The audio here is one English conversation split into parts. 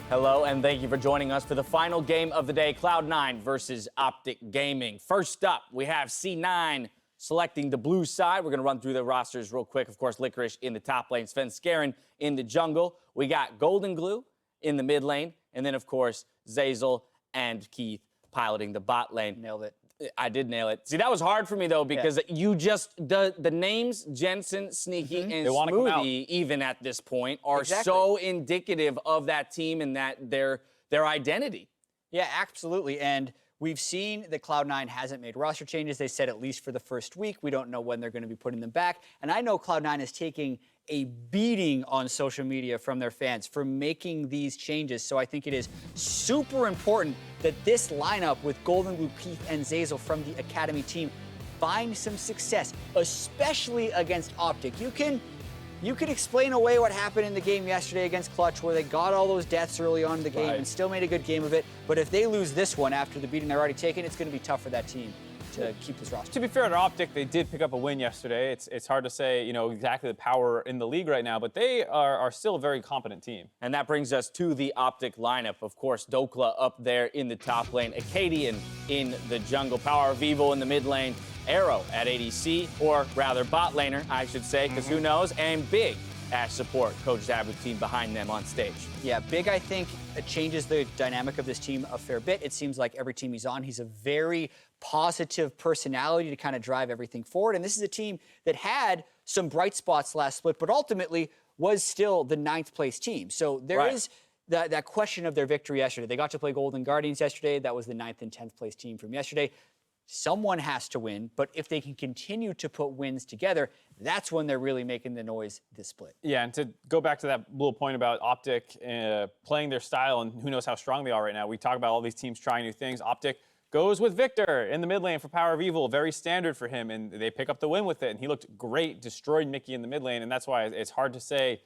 Hello, and thank you for joining us for the final game of the day, Cloud9 versus OpTic Gaming. First up, we have C9 selecting the blue side. We're going to run through the rosters real quick. Of course, Licorice in the top lane, Svenskeren in the jungle. We got Goldenglue in the mid lane, and then, of course, Zeyzal and Keith piloting the bot lane. Nailed it. I did nail it. See, that was hard for me, though, because you just, the names Jensen, Sneaky, and Smoothie, even at this point, are so indicative of that team and that their identity. Yeah, absolutely. And we've seen that Cloud9 hasn't made roster changes. They said at least for the first week. We don't know when they're going to be putting them back. And I know Cloud9 is taking a beating on social media from their fans for making these changes. So I think it is super important that this lineup with Goldenglue, Keith, and Zeyzal from the Academy team find some success, especially against OpTic. You can explain away what happened in the game yesterday against Clutch, where they got all those deaths early on in the game and still made a good game of it. But if they lose this one after the beating they're already taking, it's going to be tough for that team to keep this roster. To be fair to OpTic, they did pick up a win yesterday. It's hard to say, you know, exactly the power in the league right now, but they are still a very competent team. And that brings us to the OpTic lineup. Of course, Dhokla up there in the top lane, Akaadian in the jungle, PowerOfEvil in the mid lane, Arrow at ADC, or rather bot laner, I should say, because who knows, and Big as support, Coach Zab's team behind them on stage. Yeah, Big, I think, changes the dynamic of this team a fair bit. It seems like every team he's on, he's a very positive personality to kind of drive everything forward. And this is a team that had some bright spots last split, but ultimately was still the 9th place team. So there is that question of their victory yesterday. They got to play Golden Guardians yesterday. That was the 9th and 10th place team from yesterday. Someone has to win, but if they can continue to put wins together, that's when they're really making the noise this split. Yeah, and to go back to that little point about OpTic playing their style and who knows how strong they are right now, we talk about all these teams trying new things. OpTic goes with Victor in the mid lane for PowerOfEvil, very standard for him, and they pick up the win with it, and he looked great, destroyed Mickey in the mid lane, and that's why it's hard to say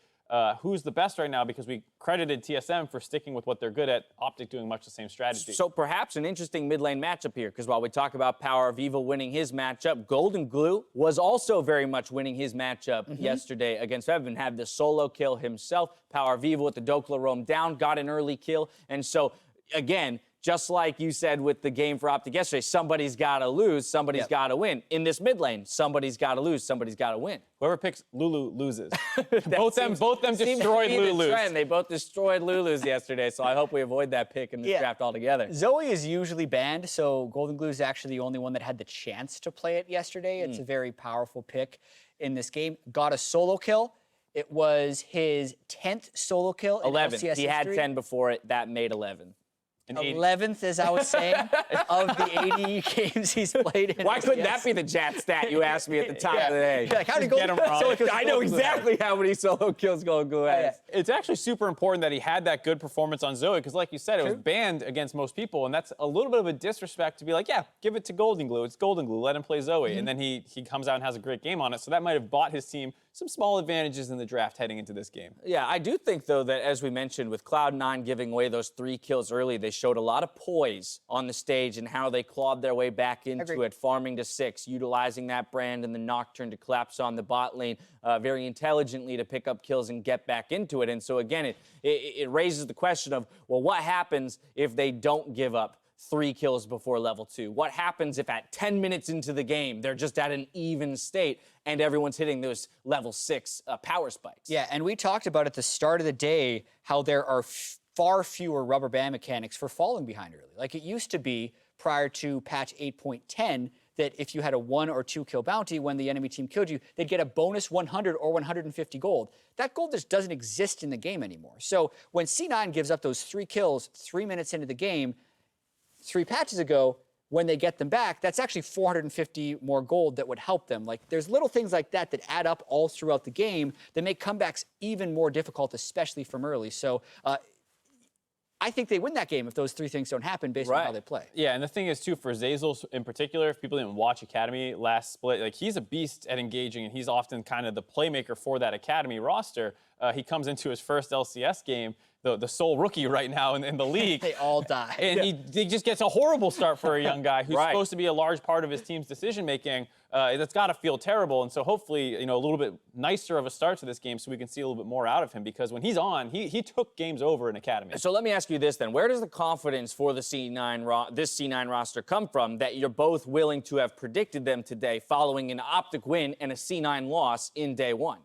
who's the best right now, because we credited TSM for sticking with what they're good at, OpTic doing much the same strategy. So perhaps an interesting mid lane matchup here, because while we talk about PowerOfEvil winning his matchup, Goldenglue was also very much winning his matchup yesterday against Evan, had the solo kill himself. PowerOfEvil with the Dhokla roam down, got an early kill, and so again, just like you said with the game for OpTic yesterday, somebody's got to lose, somebody's got to win. In this mid lane, somebody's got to lose, somebody's got to win. Whoever picks Lulu loses. both them destroyed Lulus. They both destroyed Lulus yesterday, so I hope we avoid that pick in this draft altogether. Zoe is usually banned, so Goldenglue is actually the only one that had the chance to play it yesterday. It's a very powerful pick in this game. Got a solo kill. It was his 10th solo kill in 11. LCS He had history. 10 before it. That made 11. 11th, as I was saying, of the 80 games he's played in. Why couldn't that be the Jat stat you asked me at the top of the day? Like, how did he get him wrong? I know exactly how many solo kills Goldenglue has. It's actually super important that he had that good performance on Zoe, because like you said, it was banned against most people, and that's a little bit of a disrespect to be like, yeah, give it to Goldenglue. It's Goldenglue. Let him play Zoe. And then he comes out and has a great game on it, so that might have bought his team some small advantages in the draft heading into this game. Yeah, I do think, though, that as we mentioned, with Cloud9 giving away those 3 kills early, they showed a lot of poise on the stage and how they clawed their way back into it, farming to 6, utilizing that brand and the Nocturne to collapse on the bot lane very intelligently to pick up kills and get back into it. And so, again, it raises the question of, well, what happens if they don't give up 3 kills before level 2? What happens if at 10 minutes into the game, they're just at an even state and everyone's hitting those level 6 power spikes? Yeah, and we talked about at the start of the day how there are far fewer rubber band mechanics for falling behind early. Like it used to be prior to patch 8.10 that if you had a 1 or 2 kill bounty when the enemy team killed you, they'd get a bonus 100 or 150 gold. That gold just doesn't exist in the game anymore. So when C9 gives up those 3 kills 3 minutes into the game, 3 patches ago, when they get them back, that's actually 450 more gold that would help them. Like, there's little things like that that add up all throughout the game that make comebacks even more difficult, especially from early. So I think they win that game if those 3 things don't happen based on how they play. Yeah, and the thing is, too, for Zeyzal in particular, if people didn't watch Academy last split, like he's a beast at engaging, and he's often kind of the playmaker for that Academy roster. He comes into his first LCS game, the sole rookie right now in the league. They all die. And he just gets a horrible start for a young guy who's Right. supposed to be a large part of his team's decision making. That's got to feel terrible. And so hopefully, a little bit nicer of a start to this game so we can see a little bit more out of him, because when he's on, he took games over in Academy. So let me ask you this then. Where does the confidence for the this C9 roster come from that you're both willing to have predicted them today following an OpTic win and a C9 loss in day one?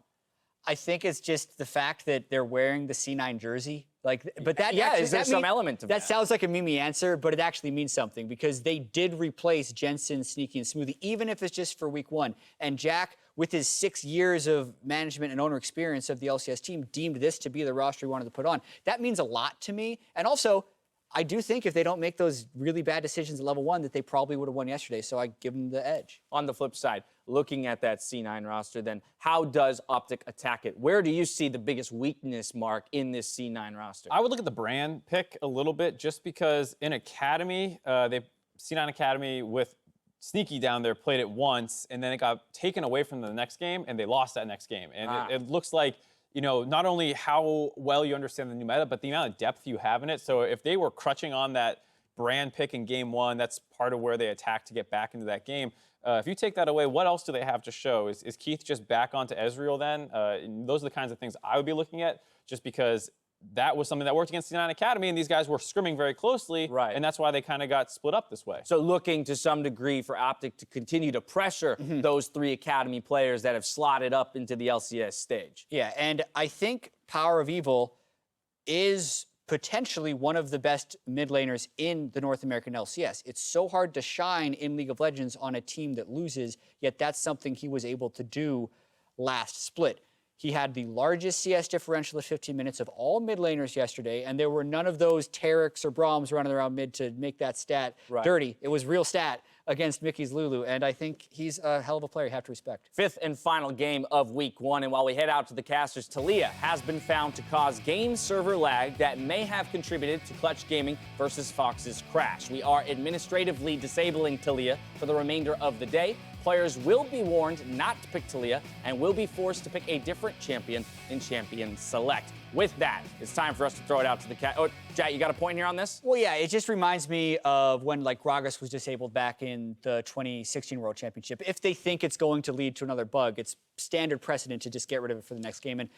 I think it's just the fact that they're wearing the C9 jersey. But that Yeah, actually, is there that some mean- element of that? That sounds like a meme answer, but it actually means something because they did replace Jensen, Sneaky, and Smoothie, even if it's just for week one. And Jack, with his 6 years of management and owner experience of the LCS team, deemed this to be the roster he wanted to put on. That means a lot to me. And also, I do think if they don't make those really bad decisions at level one, that they probably would have won yesterday. So I give them the edge. On the flip side, looking at that C9 roster, then how does OpTic attack it? Where do you see the biggest weakness, Mark, in this C9 roster? I would look at the brand pick a little bit, just because in Academy, C9 Academy with Sneaky down there played it once, and then it got taken away from them the next game, and they lost that next game. And it looks like, not only how well you understand the new meta, but the amount of depth you have in it. So if they were crutching on that brand pick in game one, that's part of where they attack to get back into that game. If you take that away, what else do they have to show? Is Keith just back onto Ezreal then? And those are the kinds of things I would be looking at, just because that was something that worked against the C9 Academy, and these guys were scrimming very closely, right. And that's why they kind of got split up this way. So looking to some degree for OpTic to continue to pressure those 3 Academy players that have slotted up into the LCS stage. Yeah, and I think PowerOfEvil is potentially one of the best mid laners in the North American LCS. It's so hard to shine in League of Legends on a team that loses, yet that's something he was able to do last split. He had the largest CS differential at 15 minutes of all mid laners yesterday, and there were none of those Terex or Braums running around mid to make that stat dirty. It was real stat against Mickey's Lulu, and I think he's a hell of a player you have to respect. 5th and final game of week 1, and while we head out to the casters, Taliyah has been found to cause game server lag that may have contributed to Clutch Gaming versus Fox's crash. We are administratively disabling Taliyah for the remainder of the day. Players will be warned not to pick Taliyah and will be forced to pick a different champion in Champion Select. With that, it's time for us to throw it out to the cat. Oh, Jay, you got a point here on this? Well, yeah, it just reminds me of when Gragas was disabled back in the 2016 World Championship. If they think it's going to lead to another bug, it's standard precedent to just get rid of it for the next game. And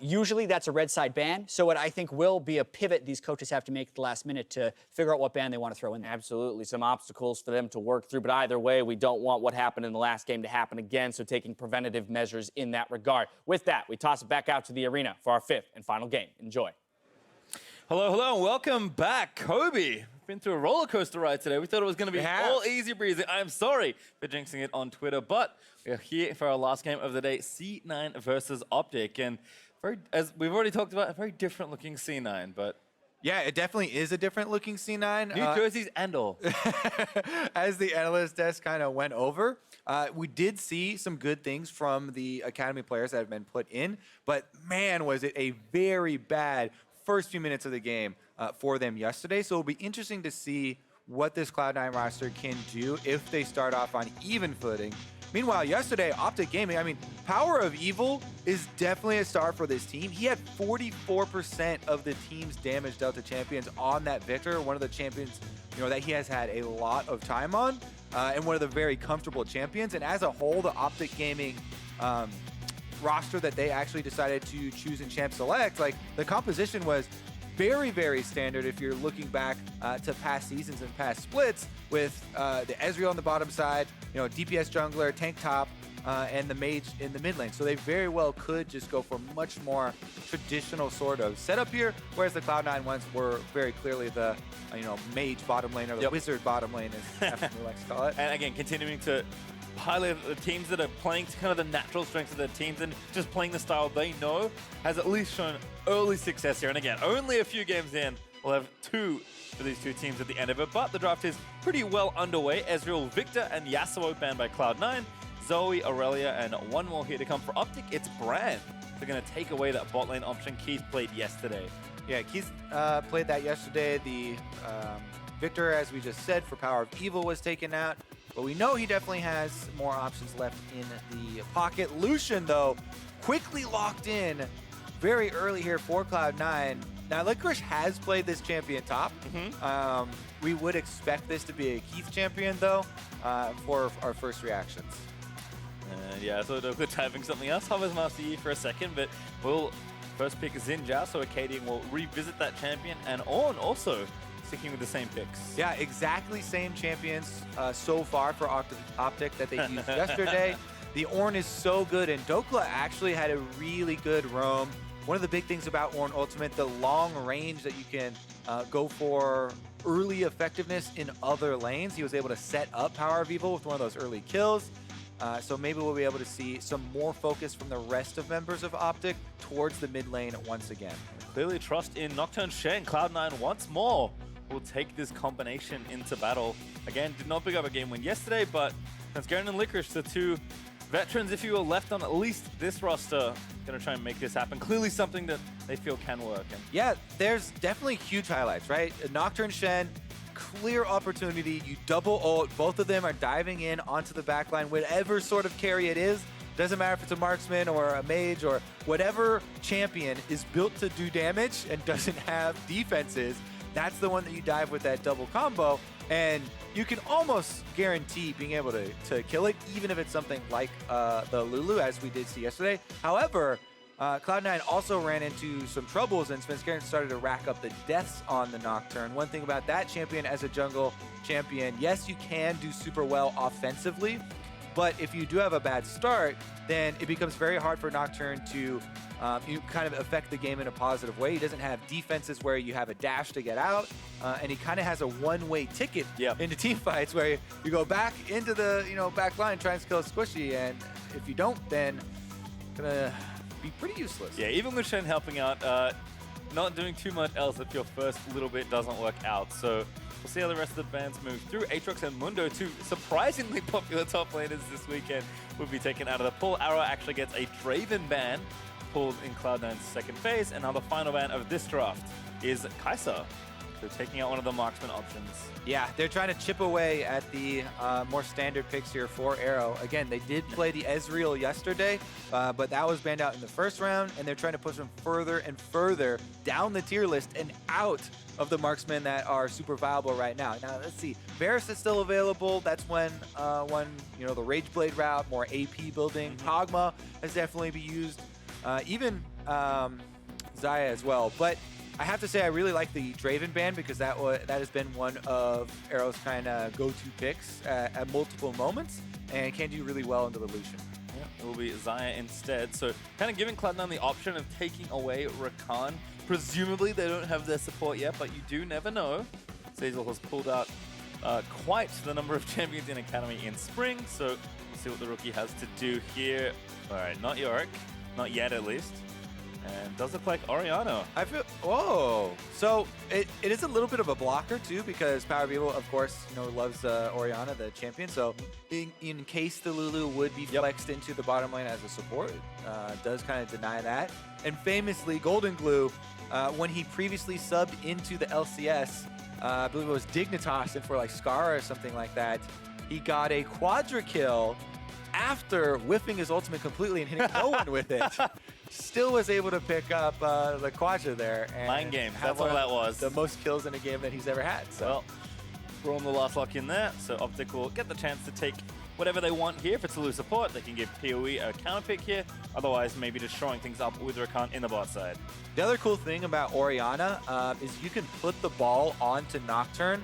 usually that's a red side ban. So what I think will be a pivot these coaches have to make at the last minute to figure out what ban they want to throw in there. Absolutely, some obstacles for them to work through, but either way, we don't want what happened in the last game to happen again, so taking preventative measures in that regard. With that, we toss it back out to the arena for our 5th and final game. Enjoy. Hello, and welcome back, Kobe. We've been through a roller coaster ride today. We thought it was going to be all easy breezy. I'm sorry for jinxing it on Twitter, but we're here for our last game of the day, C9 versus OpTic, and as we've already talked about, a very different looking C9, but yeah, it definitely is a different looking C9. New jerseys and all. As the analyst desk kind of went over, we did see some good things from the Academy players that have been put in, but man, was it a very bad first few minutes of the game for them yesterday. So it'll be interesting to see what this Cloud9 roster can do if they start off on even footing. Meanwhile, yesterday, OpTic Gaming, PowerOfEvil is definitely a star for this team. He had 44% of the team's damage dealt to champions on that Victor, one of the champions that he has had a lot of time on, and one of the very comfortable champions. And as a whole, the OpTic Gaming roster that they actually decided to choose in Champ Select, the composition was very, very standard if you're looking back to past seasons and past splits, with the Ezreal on the bottom side, DPS jungler, tank top, and the mage in the mid lane. So they very well could just go for much more traditional sort of setup here, whereas the Cloud9 ones were very clearly the mage bottom lane, or the wizard bottom lane, as we like to call it. And again, continuing to highlight the teams that are playing to kind of the natural strengths of their teams and just playing the style they know has at least shown early success here. And again, only a few games in, we'll have 2 for these 2 teams at the end of it, but the draft is pretty well underway. Ezreal, Victor, and Yasuo banned by Cloud9. Zoe, Aurelia, and one more here to come for OpTic. It's Brand. They're going to take away that bot lane option Keith played yesterday. Yeah, Keith played that yesterday. The Victor, as we just said, for PowerOfEvil was taken out. But we know he definitely has more options left in the pocket. Lucian, though, quickly locked in very early here for Cloud9. Now, Licorice has played this champion top. We would expect this to be a Keith champion, though, for our first reactions. Yeah, I thought Dhokla typing something else. Hovers Master Yi for a second, but we'll first pick Zhao, so Akaadian will revisit that champion, and Ornn also sticking with the same picks. Yeah, exactly same champions so far for OpTic that they used yesterday. The Ornn is so good, and Dhokla actually had a really good roam. One of the big things about Ornn Ultimate, the long range that you can go for early effectiveness in other lanes. He was able to set up PowerOfEvil with one of those early kills. So maybe we'll be able to see some more focus from the rest of members of OpTic towards the mid lane once again. Clearly trust in Nocturne Shen. Cloud9 once more will take this combination into battle. Again, did not pick up a game win yesterday, but Svenskeren and Licorice, the two veterans, if you were left on at least this roster, going to try and make this happen. Clearly something that they feel can work. And yeah, there's definitely huge highlights, right? Nocturne Shen, clear opportunity. You double ult. Both of them are diving in onto the backline, whatever sort of carry it is. Doesn't matter if it's a marksman or a mage or whatever champion is built to do damage and doesn't have defenses. That's the one that you dive with that double combo. And you can almost guarantee being able to kill it, even if it's something like the Lulu, as we did see yesterday. However, Cloud9 also ran into some troubles, and Svenskeren started to rack up the deaths on the Nocturne. One thing about that champion as a jungle champion, yes, you can do super well offensively, but if you do have a bad start, then it becomes very hard for Nocturne to kind of affect the game in a positive way. He doesn't have defenses where you have a dash to get out, and he kind of has a one-way ticket into team fights where you go back into the back line, try and kill Squishy, and if you don't, then gonna be pretty useless. yeah, even with Shen helping out, not doing too much else if your first little bit doesn't work out. So we'll see how the rest of the bands move through. Aatrox and Mundo, two surprisingly popular top laners this weekend, will be taken out of the pool. Arrow actually gets a Draven ban pulled in Cloud9's second phase, and now the final ban of this draft is Xayah. So taking out one of the marksman options. Yeah, they're trying to chip away at the more standard picks here for Arrow. Again, they did play the Ezreal yesterday, but that was banned out in the first round, and they're trying to push them further and further down the tier list and out of the marksmen that are super viable right now. Now, let's see. Varus is still available. That's when the Rage Blade route, more AP building. Kog'Maw has definitely been used. Even Xayah as well. But I have to say I really like the Draven ban because that has been one of Arrow's kind of go-to picks at multiple moments and can do really well into the Lucian. Yeah, it will be Xayah instead. So kind of giving Cloud9 the option of taking away Rakan. Presumably they don't have their support yet, but you do never know. Zeyzal has pulled out quite the number of champions in Academy in spring, so we'll see what the rookie has to do here. All right, not Yorick. Not yet, at least. And does look like Orianna. I feel, whoa. So it is a little bit of a blocker too, because PowerOfEvil, of course, loves Orianna, the champion. So in case the Lulu would be flexed into the bottom lane as a support, does kind of deny that. And famously, Goldenglue, when he previously subbed into the LCS, I believe it was Dignitas and for like Scar or something like that, he got a quadra kill after whiffing his ultimate completely and hitting no one with it. Still was able to pick up the quadra there. And Mind game, that's all that was. The most kills in a game that he's ever had. So. Well, we're on the last lock in there, so OpTic will get the chance to take whatever they want here. If it's a Lulu support, they can give PoE a counter pick here. Otherwise, maybe just showing things up with Rakan in the bot side. The other cool thing about Orianna is you can put the ball onto Nocturne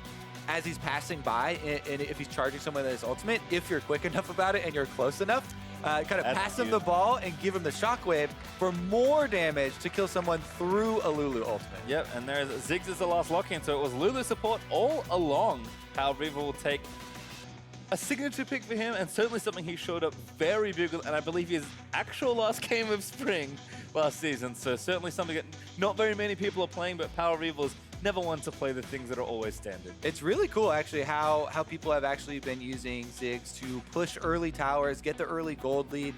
as he's passing by, and if he's charging someone with his ultimate, if you're quick enough about it and you're close enough, kind of pass him the ball and give him the shockwave for more damage to kill someone through a Lulu ultimate. Yep, and there's Ziggs as the last lock-in, so it was Lulu support all along. PowerOfEvil will take a signature pick for him, and certainly something he showed up very big with, and I believe his actual last game of spring last season, so certainly something that not very many people are playing, but PowerOfEvil is never one to play the things that are always standard. It's really cool, actually, how people have actually been using Ziggs to push early towers, get the early gold lead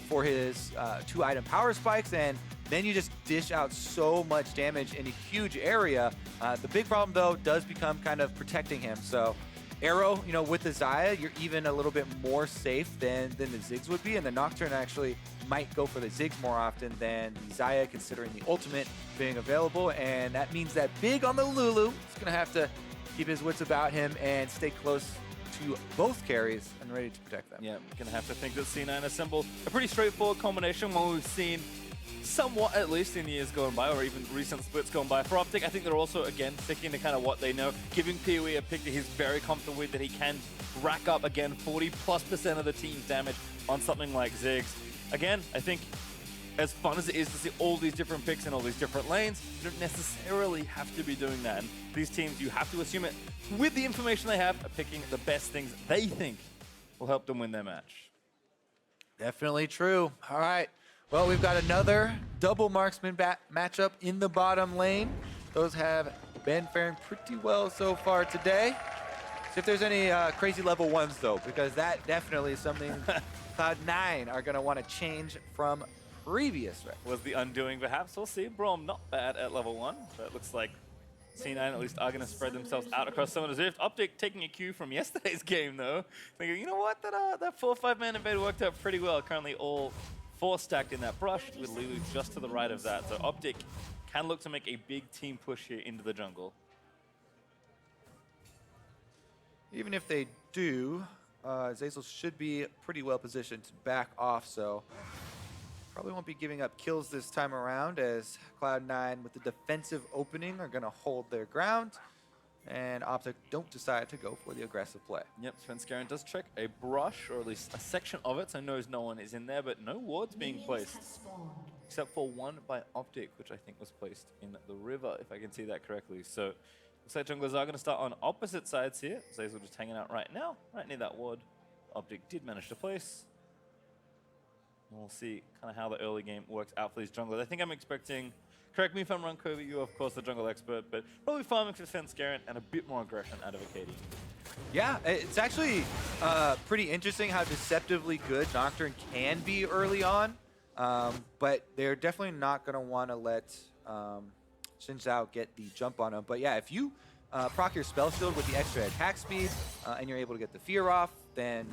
for his 2-item power spikes, and then you just dish out so much damage in a huge area. The big problem, though, does become kind of protecting him. So Arrow, you know, with the Xayah, you're even a little bit more safe than the Ziggs would be, and the Nocturne actually might go for the Ziggs more often than the Xayah, considering the ultimate being available, and that means that big on the Lulu is going to have to keep his wits about him and stay close to both carries and ready to protect them. Yeah, going to have to think that C9 assembled a pretty straightforward combination, one we've seen somewhat, at least in years gone by, or even recent splits gone by. For OpTic, I think they're also, again, sticking to kind of what they know, giving PoE a pick that he's very comfortable with, that he can rack up, again, 40+% of the team's damage on something like Ziggs. Again, I think as fun as it is to see all these different picks in all these different lanes, you don't necessarily have to be doing that. And these teams, you have to assume it, with the information they have, are picking the best things they think will help them win their match. Definitely true. All right. Well, we've got another double marksman matchup in the bottom lane. Those have been faring pretty well so far today. See if there's any crazy level 1s, though, because that definitely is something Cloud9 are going to want to change from previous records. Was the undoing, perhaps? We'll see. Braum not bad at level 1, but it looks like C9 at least are going to spread themselves out across some of the Rift. OpTic taking a cue from yesterday's game, though. Thinking, you know what, that 4-5-man invade worked out pretty well. Currently all 4 stacked in that brush, with Lulu just to the right of that. So OpTic can look to make a big team push here into the jungle. Even if they do, Zeyzal should be pretty well positioned to back off, so probably won't be giving up kills this time around, as Cloud9 with the defensive opening are going to hold their ground, and OpTic don't decide to go for the aggressive play. Yep, Svenskeren does check a brush, or at least a section of it, so knows no one is in there, but no wards being placed. Except for one by OpTic, which I think was placed in the river, if I can see that correctly. So looks like junglers are going to start on opposite sides here. Zeyzal just hanging out right now, right near that ward. OpTic did manage to place. And we'll see kind of how the early game works out for these junglers. I think I'm expecting, correct me if I'm wrong, Kobe, you are of course the jungle expert, but probably farming for Svenskeren and a bit more aggression out of Akaadian. Yeah, it's actually pretty interesting how deceptively good Nocturne can be early on, but they're definitely not going to want to let Zhao get the jump on him. But yeah, if you proc your spell shield with the extra attack speed and you're able to get the fear off, then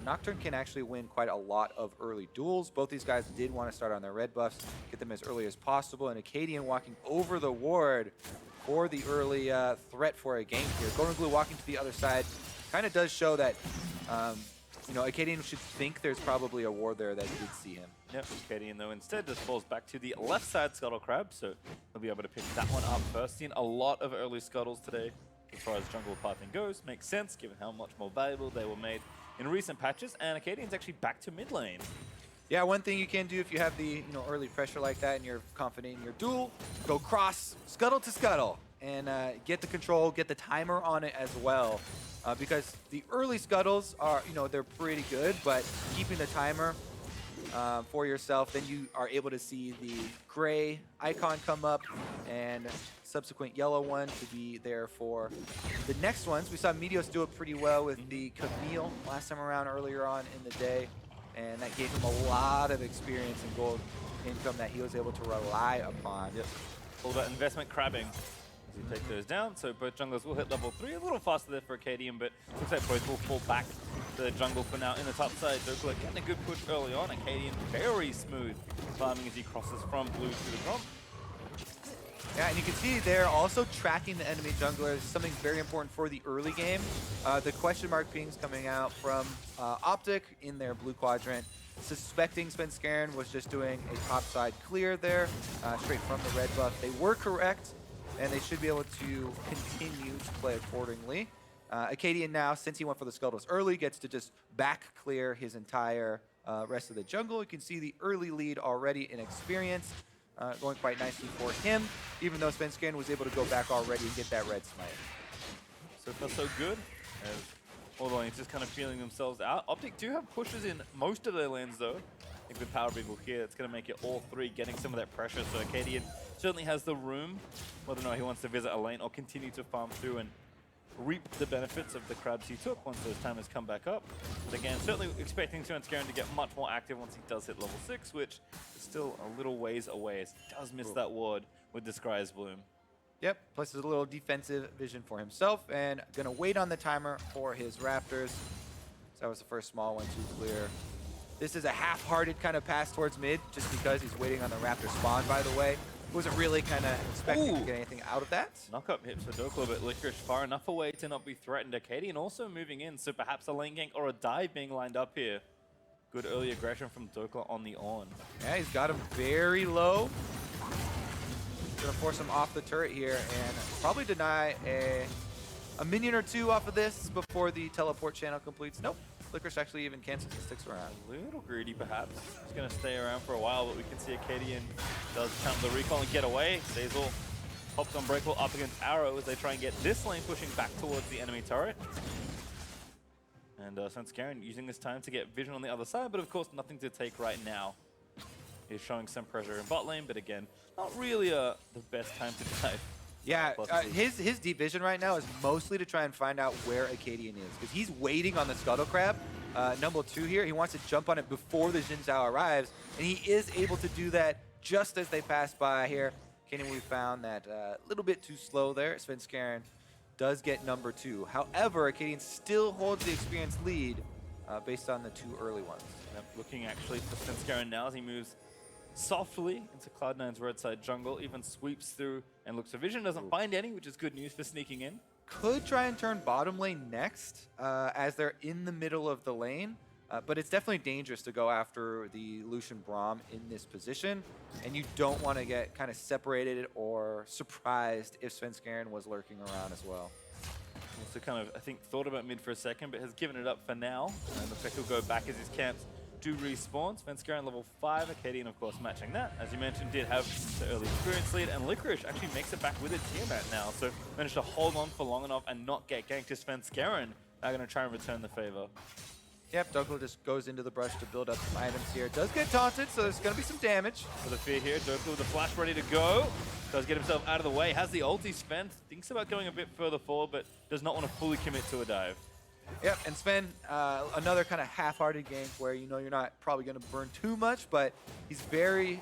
Nocturne can actually win quite a lot of early duels. Both these guys did want to start on their red buffs, get them as early as possible, and Akaadian walking over the ward for the early threat for a gank here. Goldenglue walking to the other side kind of does show that you know, Akaadian should think there's probably a ward there that did see him. Yep, Akaadian though instead just falls back to the left side Scuttle Crab, so he'll be able to pick that one up first. Seen a lot of early Scuttles today as far as jungle pathing goes. Makes sense given how much more valuable they were made in recent patches, and Akaadian's actually back to mid lane. Yeah, one thing you can do if you have the early pressure like that and you're confident in your duel, go cross scuttle to scuttle and get the control, get the timer on it as well. Because the early scuttles are, they're pretty good, but keeping the timer for yourself, then you are able to see the gray icon come up and subsequent yellow one to be there for the next ones. We saw Meteos do it pretty well with the Camille last time around earlier on in the day, and that gave him a lot of experience and gold income that he was able to rely upon. Yep. All about investment crabbing. You take those down, so both junglers will hit level 3. A little faster there for Akaadian, but looks like both will fall back to the jungle for now. In the top side, Dhokla getting a good push early on. Akaadian very smooth farming as he crosses from blue to the Braum. Yeah, and you can see they're also tracking the enemy junglers, something very important for the early game. The question mark pings coming out from OpTic in their blue quadrant, suspecting Svenskeren was just doing a topside clear there, straight from the red buff. They were correct, and they should be able to continue to play accordingly. Akaadian now, since he went for the Scuttles early, gets to just back clear his entire rest of the jungle. You can see the early lead already in experience, going quite nicely for him, even though Svenskeren was able to go back already and get that red smite. So far so good, as all the lanes just kind of feeling themselves out. OpTic do have pushes in most of their lanes though. I think with PowerOfEvil here, it's going to make it all three getting some of that pressure. So Akaadian certainly has the room, whether or not he wants to visit a lane or continue to farm through and reap the benefits of the crabs he took once those timers come back up. But again, certainly expecting Svenskeren to get much more active once he does hit level 6, which is still a little ways away as he does miss that ward with the Scry's Bloom. Yep, places a little defensive vision for himself and gonna wait on the timer for his Raptors. So that was the first small one to clear. This is a half-hearted kind of pass towards mid just because he's waiting on the Raptor spawn, by the way. Wasn't really kind of expecting to get anything out of that. Knock-up hits for Dhokla, but Licorice far enough away to not be threatened. Akaadian also moving in, so perhaps a lane gank or a dive being lined up here. Good early aggression from Dhokla on the Ornn. Yeah, he's got him very low. Gonna force him off the turret here and probably deny a minion or two off of this before the teleport channel completes. Nope. Licorice actually even cancels and sticks around. A little greedy, perhaps. He's going to stay around for a while, but we can see Akaadian does channel the recall and get away. Zeyzal pops Unbreakable up against Arrow as they try and get this lane pushing back towards the enemy turret. And Svenskeren using this time to get vision on the other side, but of course nothing to take right now. He's showing some pressure in bot lane, but again, not really the best time to dive. Yeah, his deep vision right now is mostly to try and find out where Akaadian is, because he's waiting on the Scuttle Crab, number 2 here. He wants to jump on it before the Zhao arrives, and he is able to do that just as they pass by here. Akaadian, we found that a little bit too slow there. Svenskeren does get number 2. However, Akaadian still holds the experience lead based on the 2 early ones. Yep, looking actually for Svenskeren now as he moves softly into Cloud9's roadside jungle, even sweeps through and looks for vision, doesn't find any, which is good news for sneaking in. Could try and turn bottom lane next as they're in the middle of the lane, but it's definitely dangerous to go after the Lucian Braum in this position, and you don't want to get kind of separated or surprised if Svenskeren was lurking around as well. Also kind of, I think, thought about mid for a second, but has given it up for now, and looks like he'll go back as his camps do respawn. Svenskeren level 5, Akaadian of course matching that. As you mentioned, did have the early experience lead, and Licorice actually makes it back with a Tiamat now, so managed to hold on for long enough and not get ganked. Just Svenskeren are going to try and return the favor. Yep, Dhokla just goes into the brush to build up some items here. Does get taunted, so there's going to be some damage. For the fear here, Dhokla with the flash ready to go. Does get himself out of the way, has the ulti spent, thinks about going a bit further forward, but does not want to fully commit to a dive. Yep, and Sven, another kind of half-hearted game where you know you're not probably going to burn too much, but he's very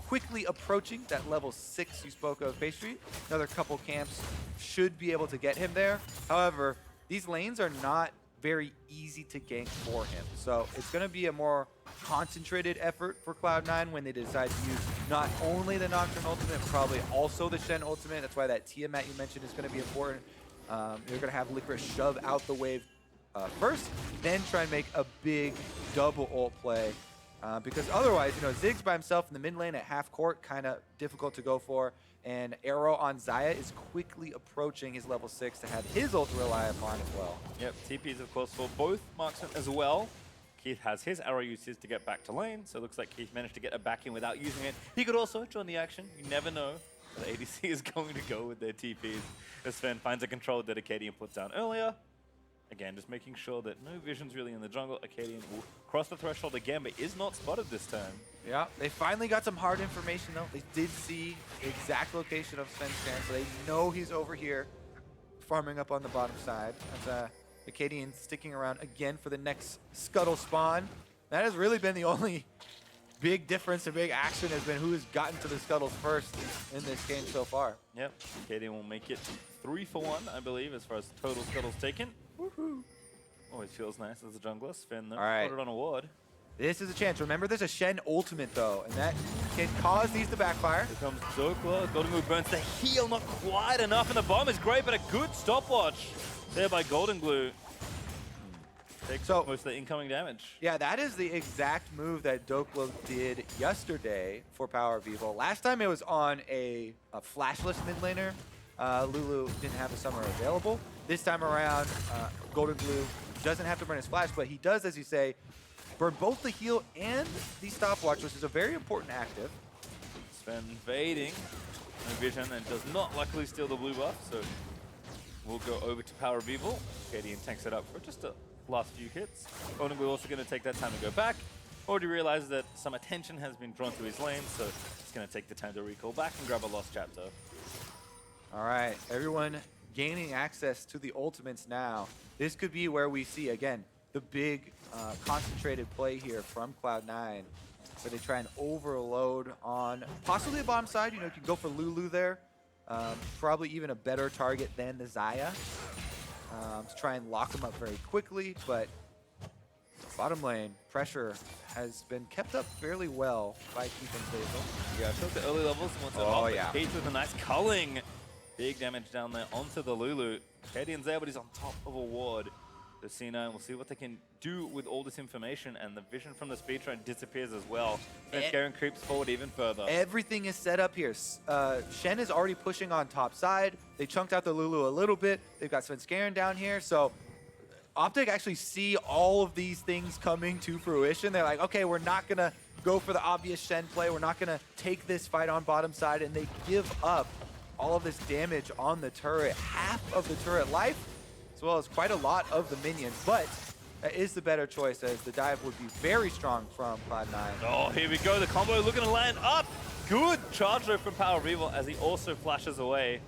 quickly approaching that level 6 you spoke of, Pastry. Another couple camps should be able to get him there. However, these lanes are not very easy to gank for him. So it's going to be a more concentrated effort for Cloud9 when they decide to use not only the Nocturne ultimate, probably also the Shen ultimate. That's why that Tiamat you mentioned is going to be important. You're going to have Licorice shove out the wave first, then try and make a big double ult play. Because otherwise, you know, Ziggs by himself in the mid lane at half court, kind of difficult to go for. And Arrow on Xayah is quickly approaching his level 6 to have his ult to rely upon as well. Yep, TPs of course for both marksmen as well. Keith has his arrow uses to get back to lane, so it looks like Keith managed to get a back in without using it. He could also join the action, you never know. The ADC is going to go with their TPs. As Sven finds a control that Akaadian put down earlier. Again, just making sure that no vision's really in the jungle. Akaadian will cross the threshold again, but is not spotted this time. Yeah, they finally got some hard information though. They did see the exact location of Svenskeren, so they know he's over here, farming up on the bottom side. As Akaadian sticking around again for the next Scuttle spawn. That has really been the only big difference and big action has been who has gotten to the Scuttles first in this game so far. Yep, Akaadian will make it 3 for 1, I believe, as far as total Scuttles taken. Woohoo! Always feels nice as a jungler. Sven, though, spotted on a ward. This is a chance. Remember, there's a Shen ultimate, though, and that can cause these to backfire. Here comes Dhokla. Goldenglue burns the heal, not quite enough, and the bomb is great, but a good stopwatch there by Goldenglue. Takes most of the incoming damage. Yeah, that is the exact move that Dhokla did yesterday for PowerOfEvil. Last time it was on a flashless mid laner. Lulu didn't have the summer available. This time around, Goldenglue doesn't have to burn his flash, but he does, as you say, burn both the heal and the stopwatch, which is a very important active. Sven invading no vision and does not luckily steal the blue buff, so we'll go over to PowerOfEvil. Akaadian tanks it up for just a last few hits. Goldenglue also going to take that time to go back. Already realizes that some attention has been drawn to his lane, so he's going to take the time to recall back and grab a lost chapter. All right, everyone gaining access to the ultimates now. This could be where we see, again, the big concentrated play here from Cloud9, where they try and overload on possibly the bottom side. You know, you can go for Lulu there. Probably even a better target than the Xayah to try and lock him up very quickly, but bottom lane pressure has been kept up fairly well by Keith and Zeyzal. Yeah, I took the early levels and went Oh, off, yeah. but Keith with a nice culling. Big damage down there onto the Lulu. Akaadian's there, but he's on top of a ward. The C9, we'll see what they can do with all this information, and the vision from the speed train disappears as well. Svenskeren creeps forward even further. Everything is set up here. Shen is already pushing on top side. They chunked out the Lulu a little bit. They've got Svenskeren down here, so OpTic actually see all of these things coming to fruition. They're like, okay, we're not gonna go for the obvious Shen play. We're not gonna take this fight on bottom side, and they give up all of this damage on the turret, half of the turret life, as well as quite a lot of the minions. But that is the better choice, as the dive would be very strong from Cloud9. Oh, here we go. The combo looking to land up. Good charge though from PowerOfEvil as he also flashes away.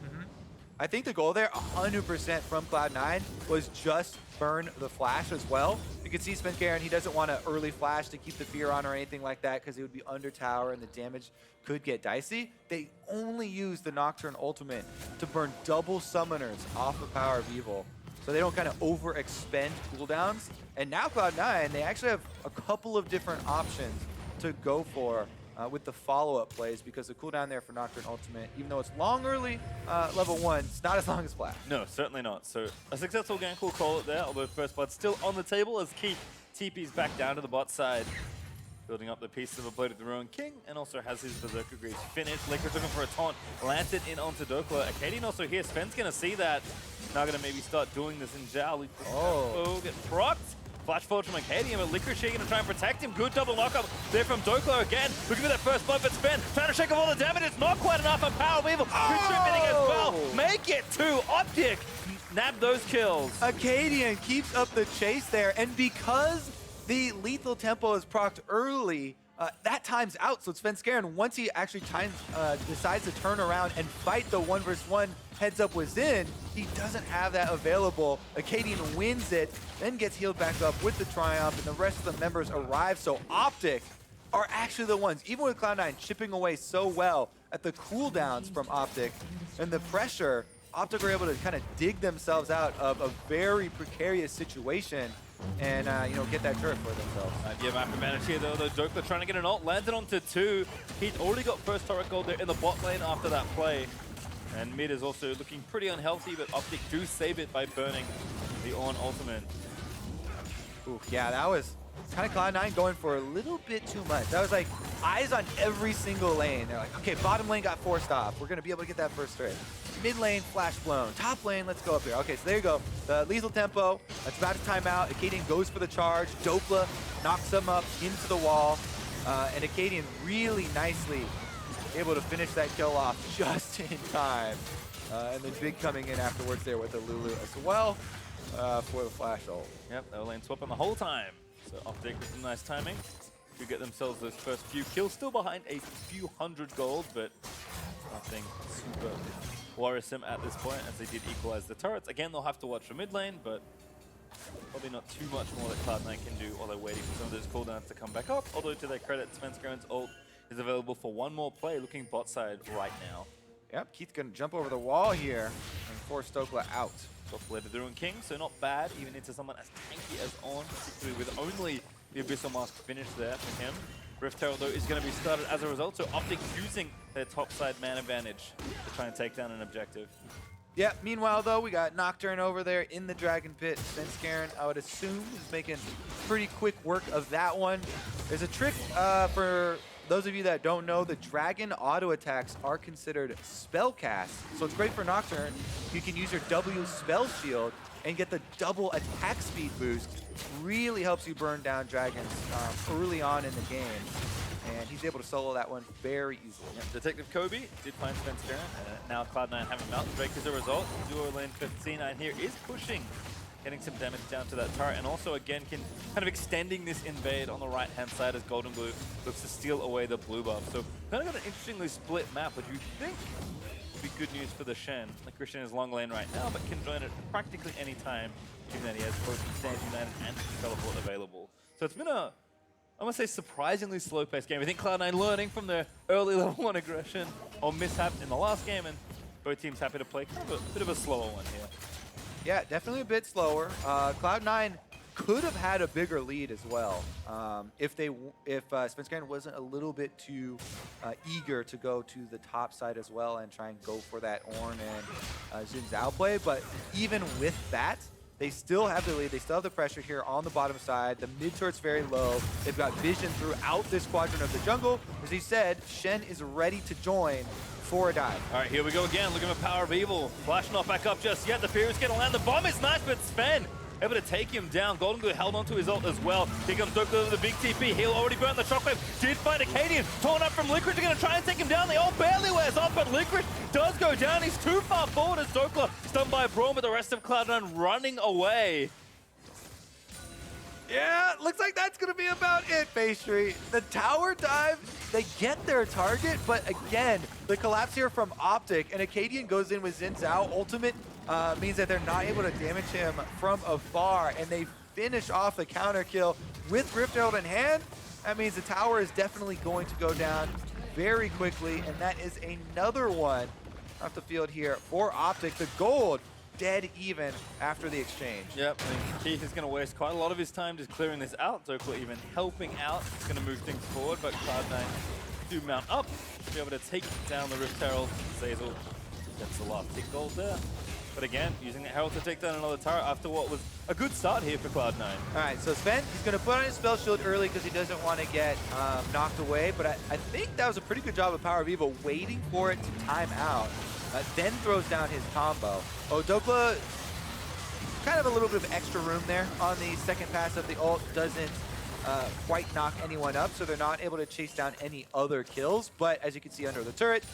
I think the goal there, 100% from Cloud9, was just burn the flash as well. You can see Svenskeren, he doesn't want an early flash to keep the fear on or anything like that because it would be under tower and the damage could get dicey. They only use the Nocturne ultimate to burn double summoners off of PowerOfEvil, so they don't kind of overexpend cooldowns. And now Cloud9, they actually have a couple of different options to go for with the follow-up plays, because the cooldown there for Nocturne ultimate, even though it's long early, level 1, it's not as long as Flash. No, certainly not. So a successful gank, we'll call it there, although first blood still on the table as Keith TP's back down to the bot side. Building up the pieces of a Blade of the Ruined King, and also has his Berserker Greaves finished. Licorice looking for a taunt, lands it in onto Dhokla. Akaadian also here, Sven's gonna see that. Now gonna maybe start doing this in Zhao. Oh, get procced. Flash forward from Akaadian, but Licorice here gonna try and protect him. Good double knockup there from Dhokla again. Looking for that first blood, but Sven trying to shake off all the damage. It's not quite enough, and PowerOfEvil contributing as well. Make it to OpTic. Nab those kills. Akaadian keeps up the chase there, and because the lethal tempo is procced early, that time's out. So Svenskeren, once he actually decides to turn around and fight the 1v1 heads up with Xin, he doesn't have that available. Akaadian wins it, then gets healed back up with the Triumph, and the rest of the members arrive. So OpTic are actually the ones, even with Cloud9 chipping away so well at the cooldowns from OpTic and the pressure, OpTic are able to kind of dig themselves out of a very precarious situation and get that turret for themselves. Yeah, map advantage here though. Dhokla trying to get an ult, landed onto 2. He'd already got first turret gold there in the bot lane after that play. And mid is also looking pretty unhealthy, but OpTic do save it by burning the Ornn ultimate. Ooh, yeah, that was kind of Cloud9 going for a little bit too much. That was like eyes on every single lane. They're like, okay, bottom lane got forced off. We're going to be able to get that first turret. Mid lane, flash blown. Top lane, let's go up here. Okay, so there you go. The lethal tempo, that's about to time out. Akaadian goes for the charge. Dhokla knocks him up into the wall. And Akaadian really nicely able to finish that kill off just in time. And then Big coming in afterwards there with the Lulu as well for the flash ult. Yep, they were lane swapping the whole time. So OpTic with some nice timing to get themselves those first few kills. Still behind a few hundred gold, but nothing super worrisome at this point as they did equalize the turrets. Again, they'll have to watch for mid lane, but probably not too much more that Cloud9 can do while they're waiting for some of those cooldowns to come back up. Although to their credit, Svenskeren's ult is available for one more play, looking bot side right now. Yep, Keith's gonna jump over the wall here and force Dhokla out. Got Blade of the Ruined King, so not bad, even into someone as tanky as Ornn, particularly with only the Abyssal Mask finish there for him. Rift Herald, though, is going to be started as a result, so OpTic using their topside man advantage to try and take down an objective. Yeah, meanwhile, though, we got Nocturne over there in the Dragon Pit. Svenskeren, I would assume, is making pretty quick work of that one. There's a trick for those of you that don't know, the Dragon auto attacks are considered spell casts. So it's great for Nocturne. You can use your W spell shield and get the double attack speed boost. Really helps you burn down dragons early on in the game. And he's able to solo that one very easily. Yep. Detective Kobe did find Svenskeren. Now Cloud9 have a Mountain Drake as a result. Duo lane 15-9 here is pushing, getting some damage down to that turret, and also again can kind of extending this invade on the right-hand side as Goldenglue looks to steal away the blue buff. So kind of got an interestingly split map, which you think would be good news for the Shen. Licorice in his long lane right now, but can join it practically any time, given that he has both Standing Land and Teleport available. So it's been a, I want to say, surprisingly slow-paced game. I think Cloud9 learning from their early level 1 aggression or mishap in the last game and both teams happy to play kind of a bit of a slower one here. Yeah, definitely a bit slower. Cloud9 could have had a bigger lead as well if Svenskeren wasn't a little bit too eager to go to the top side as well and try and go for that Ornn and Zeyzal play. But even with that, they still have the lead. They still have the pressure here on the bottom side. The mid turret's very low. They've got vision throughout this quadrant of the jungle. As he said, Shen is ready to join for a dive. All right, here we go again. Looking for PowerOfEvil. Flash not back up just yet. The Fear is going to land. The bomb is nice, but Sven able to take him down. Goldenglue held onto his ult as well. Here comes Dhokla with the big TP. He'll already burn the shockwave. Did find Akaadian. Torn up from Licorice. They're going to try and take him down. The ult barely wears off, but Licorice does go down. He's too far forward as Dhokla stunned by Braum, but the rest of Cloud9 running away. Yeah, looks like that's going to be about it, Pastry. The tower dive, they get their target, but again, the collapse here from OpTic, and Akaadian goes in with Zeyzal. Ultimate means that they're not able to damage him from afar, and they finish off the counter kill with Rift Herald in hand. That means the tower is definitely going to go down very quickly, and that is another one off the field here for OpTic. The gold dead even after the exchange. Yep, I mean, Keith is going to waste quite a lot of his time just clearing this out. Dhokla even helping out. It's going to move things forward, but Cloud9 do mount up to be able to take down the Rift Herald. Zeyzal gets the last tick gold there. But again, using the Herald to take down another turret after what was a good start here for Cloud9. All right, so Sven, he's going to put on his spell shield early because he doesn't want to get knocked away, but I think that was a pretty good job of PowerOfEvil waiting for it to time out. Then throws down his combo. Oh, Dhokla, kind of a little bit of extra room there on the second pass of the ult. Doesn't quite knock anyone up, so they're not able to chase down any other kills. But as you can see under the turret,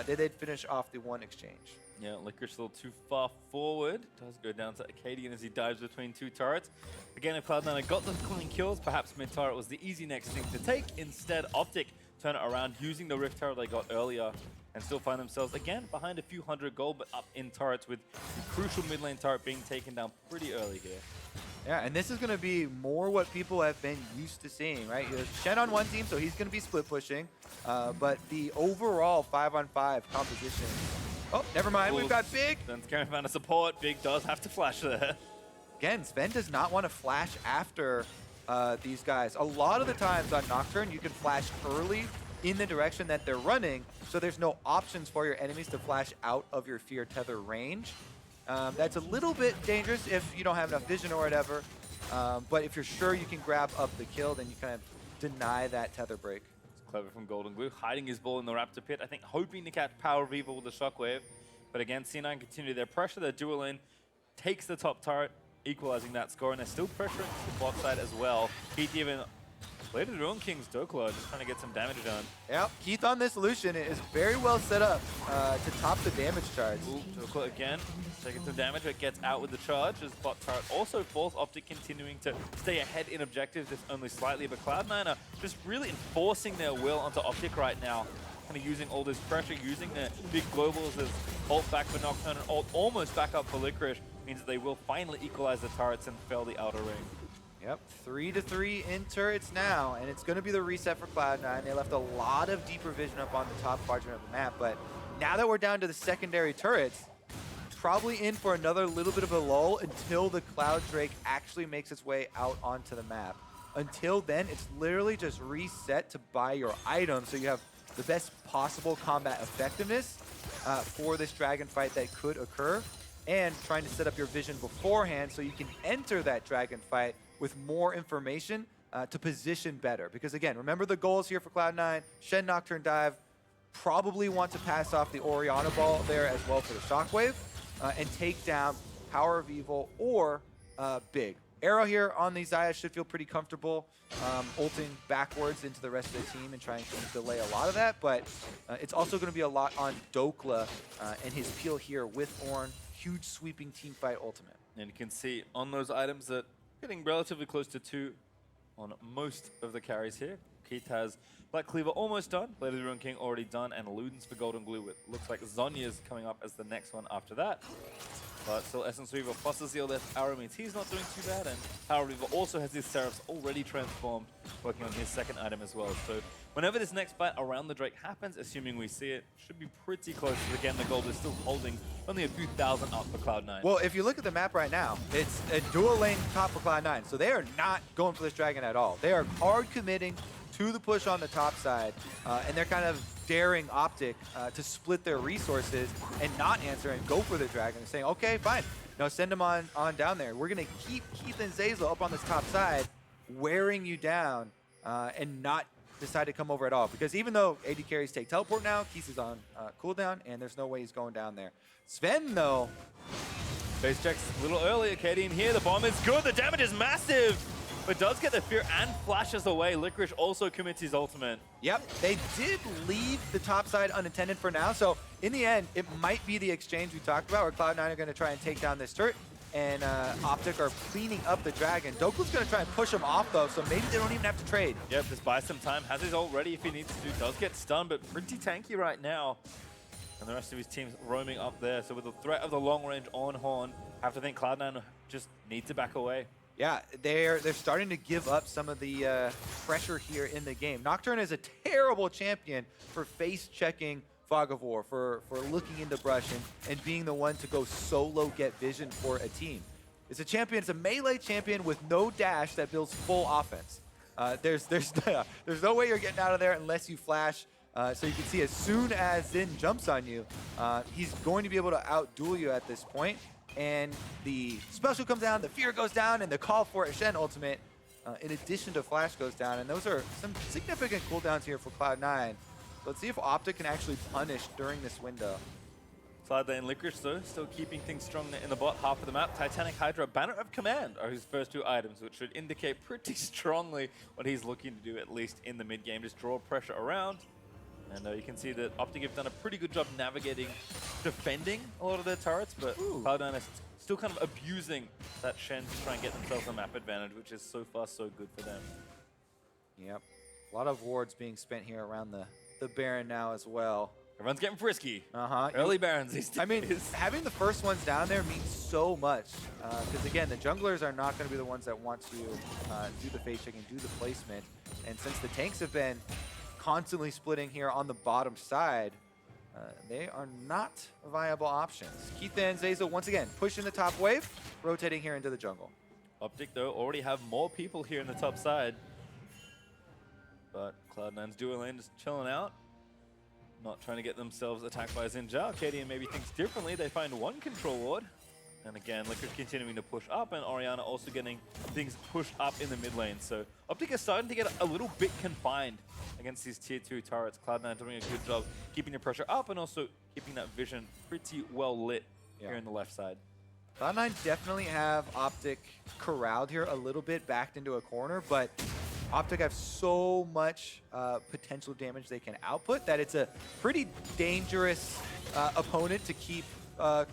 they did finish off the one exchange. Yeah, Licorice still too far forward. Does go down to Akaadian as he dives between two turrets. Again, if Cloud9 had got the clean kills, perhaps mid-turret was the easy next thing to take. Instead, OpTic turn it around using the Rift Herald they got earlier and still find themselves, again, behind a few hundred gold, but up in turrets with the crucial mid lane turret being taken down pretty early here. Yeah, and this is going to be more what people have been used to seeing, right? Shen on one team, so he's going to be split pushing, but the overall 5-on-5 composition. Oh, never mind. We've got Big. Svenskeren found a support. Big does have to flash there. Again, Sven does not want to flash after these guys. A lot of the times on Nocturne, you can flash early in the direction that they're running, so there's no options for your enemies to flash out of your Fear Tether range. That's a little bit dangerous if you don't have enough vision or whatever, but if you're sure you can grab up the kill, then you kind of deny that Tether break. Clever from Goldenglue, hiding his ball in the Raptor pit. I think hoping to catch PowerOfEvil with the Shockwave. But again, C9 continue their pressure. Their dual lane takes the top turret, equalizing that score. And they're still pressuring the bot side as well. Keith even played the Ruin King's Dhokla, just trying to get some damage done. Yep, Keith on this Lucian is very well set up to top the damage charge. Ooh, Dhokla again, taking some damage, but gets out with the charge as bot turret also falls. OpTic continuing to stay ahead in objectives, just only slightly, but Cloud9 are just really enforcing their will onto OpTic right now. Kind of using all this pressure, using their big globals as ult back for Nocturne and ult almost back up for Licorice, means that they will finally equalize the turrets and fail the outer ring. Yep, 3-3 in turrets now, and it's going to be the reset for Cloud9. They left a lot of deeper vision up on the top quadrant of the map, but now that we're down to the secondary turrets, probably in for another little bit of a lull until the Cloud Drake actually makes its way out onto the map. Until then, it's literally just reset to buy your items so you have the best possible combat effectiveness for this dragon fight that could occur, and trying to set up your vision beforehand so you can enter that dragon fight with more information to position better. Because again, remember the goals here for Cloud9, Shen Nocturne dive, probably want to pass off the Orianna ball there as well for the Shockwave, and take down PowerOfEvil or Big. Arrow here on the Xayah should feel pretty comfortable ulting backwards into the rest of the team and trying to delay a lot of that, but it's also going to be a lot on Dhokla and his peel here with Ornn. Huge sweeping team fight ultimate. And you can see on those items that getting relatively close to 2 on most of the carries here. Keith has Black Cleaver almost done, Blade of the Ruin King already done, and Ludens for Goldenglue. It looks like Zhonya's coming up as the next one after that. But still, Essence Weaver plus the Zeal Death Arrow means he's not doing too bad, and PowerOfEvil also has his Seraphs already transformed, working on his second item as well. So whenever this next fight around the Drake happens, assuming we see it, should be pretty close. Again, the gold is still holding only a few thousand up for Cloud9. Well, if you look at the map right now, it's a dual lane top for Cloud9, so they are not going for this dragon at all. They are hard committing to the push on the top side, and they're kind of daring OpTic to split their resources and not answer and go for the dragon. They're saying, okay, fine. No, send them on down there. We're going to keep Keith and Zeyzal up on this top side, wearing you down, and not decide to come over at all. Because even though AD carries take teleport now, Keith is on cooldown, and there's no way he's going down there. Sven, though. Base checks a little early. Akaadian here. The bomb is good. The damage is massive. But does get the fear and flashes away. Licorice also commits his ultimate. Yep, they did leave the top side unattended for now. So in the end, it might be the exchange we talked about where Cloud9 are going to try and take down this turret. And OpTic are cleaning up the dragon. Dhokla's going to try and push him off, though, so maybe they don't even have to trade. Yep, just buy some time. Has his ult ready if he needs to. Does get stunned, but pretty tanky right now. And the rest of his team's roaming up there. So with the threat of the long range on Ornn, I have to think Cloud9 just need to back away. Yeah, they're starting to give up some of the pressure here in the game. Nocturne is a terrible champion for face-checking Fog of War, for looking into brush and being the one to go solo get vision for a team. It's a champion, it's a melee champion with no dash that builds full offense. There's no way you're getting out of there unless you flash. So you can see as soon as Zin jumps on you, he's going to be able to outduel you at this point. And the special comes down, the fear goes down, and the call for a Shen ultimate, in addition to flash, goes down. And those are some significant cooldowns here for Cloud9. So let's see if OpTic can actually punish during this window. Cloud9 Licorice, though, still keeping things strong in the bot half of the map. Titanic Hydra, Banner of Command are his first two items, which should indicate pretty strongly what he's looking to do, at least in the mid-game. Just draw pressure around. And you can see that OpTic have done a pretty good job navigating, defending a lot of their turrets, but Cloud9 is still kind of abusing that Shen to try and get themselves a map advantage, which is so far so good for them. Yep. A lot of wards being spent here around the Baron now as well. Everyone's getting frisky. Uh-huh. Early Barons these days. I mean, having the first ones down there means so much. Because, again, the junglers are not going to be the ones that want to do the face checking, do the placement. And since the tanks have been constantly splitting here on the bottom side, they are not viable options. Keith and Zeyzal once again pushing the top wave, rotating here into the jungle. OpTic, though, already have more people here in the top side. But Cloud9's dual lane just chilling out. Not trying to get themselves attacked by Zhao. Akaadian maybe thinks differently. They find one control ward. And again, Licorice continuing to push up, and Orianna also getting things pushed up in the mid lane. So OpTic is starting to get a little bit confined against these tier 2 turrets. Cloud9 doing a good job keeping the pressure up and also keeping that vision pretty well lit here on the left side. Cloud9 definitely have OpTic corralled here a little bit, backed into a corner, but OpTic have so much potential damage they can output that it's a pretty dangerous opponent to keep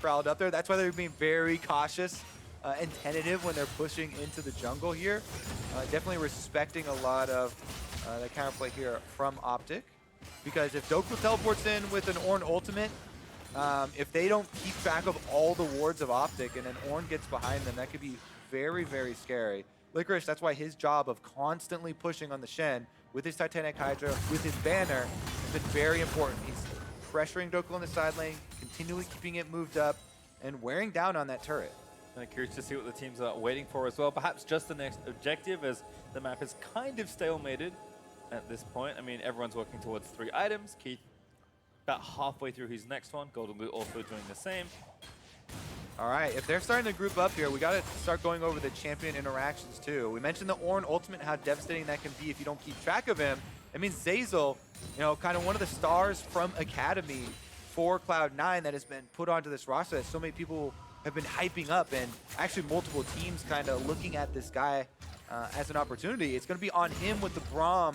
crowd up there. That's why they're being very cautious and tentative when they're pushing into the jungle here. Definitely respecting a lot of the counterplay here from OpTic, because if Dhokla teleports in with an Ornn ultimate, if they don't keep track of all the wards of OpTic and then Ornn gets behind them, that could be very, very scary. Licorice, that's why his job of constantly pushing on the Shen with his Titanic Hydra, with his banner, has been very important. He's pressuring Dhokla in the side lane, continually keeping it moved up, and wearing down on that turret. I'm curious to see what the teams are waiting for as well. Perhaps just the next objective, as the map is kind of stalemated at this point. I mean, everyone's working towards 3 items. Keith about halfway through his next one. Goldenglue also doing the same. All right, if they're starting to group up here, we got to start going over the champion interactions too. We mentioned the Ornn ultimate, how devastating that can be if you don't keep track of him. It means Zeyzal, you know, kind of one of the stars from Academy for Cloud9 that has been put onto this roster that so many people have been hyping up, and actually multiple teams kind of looking at this guy as an opportunity. It's going to be on him with the Braum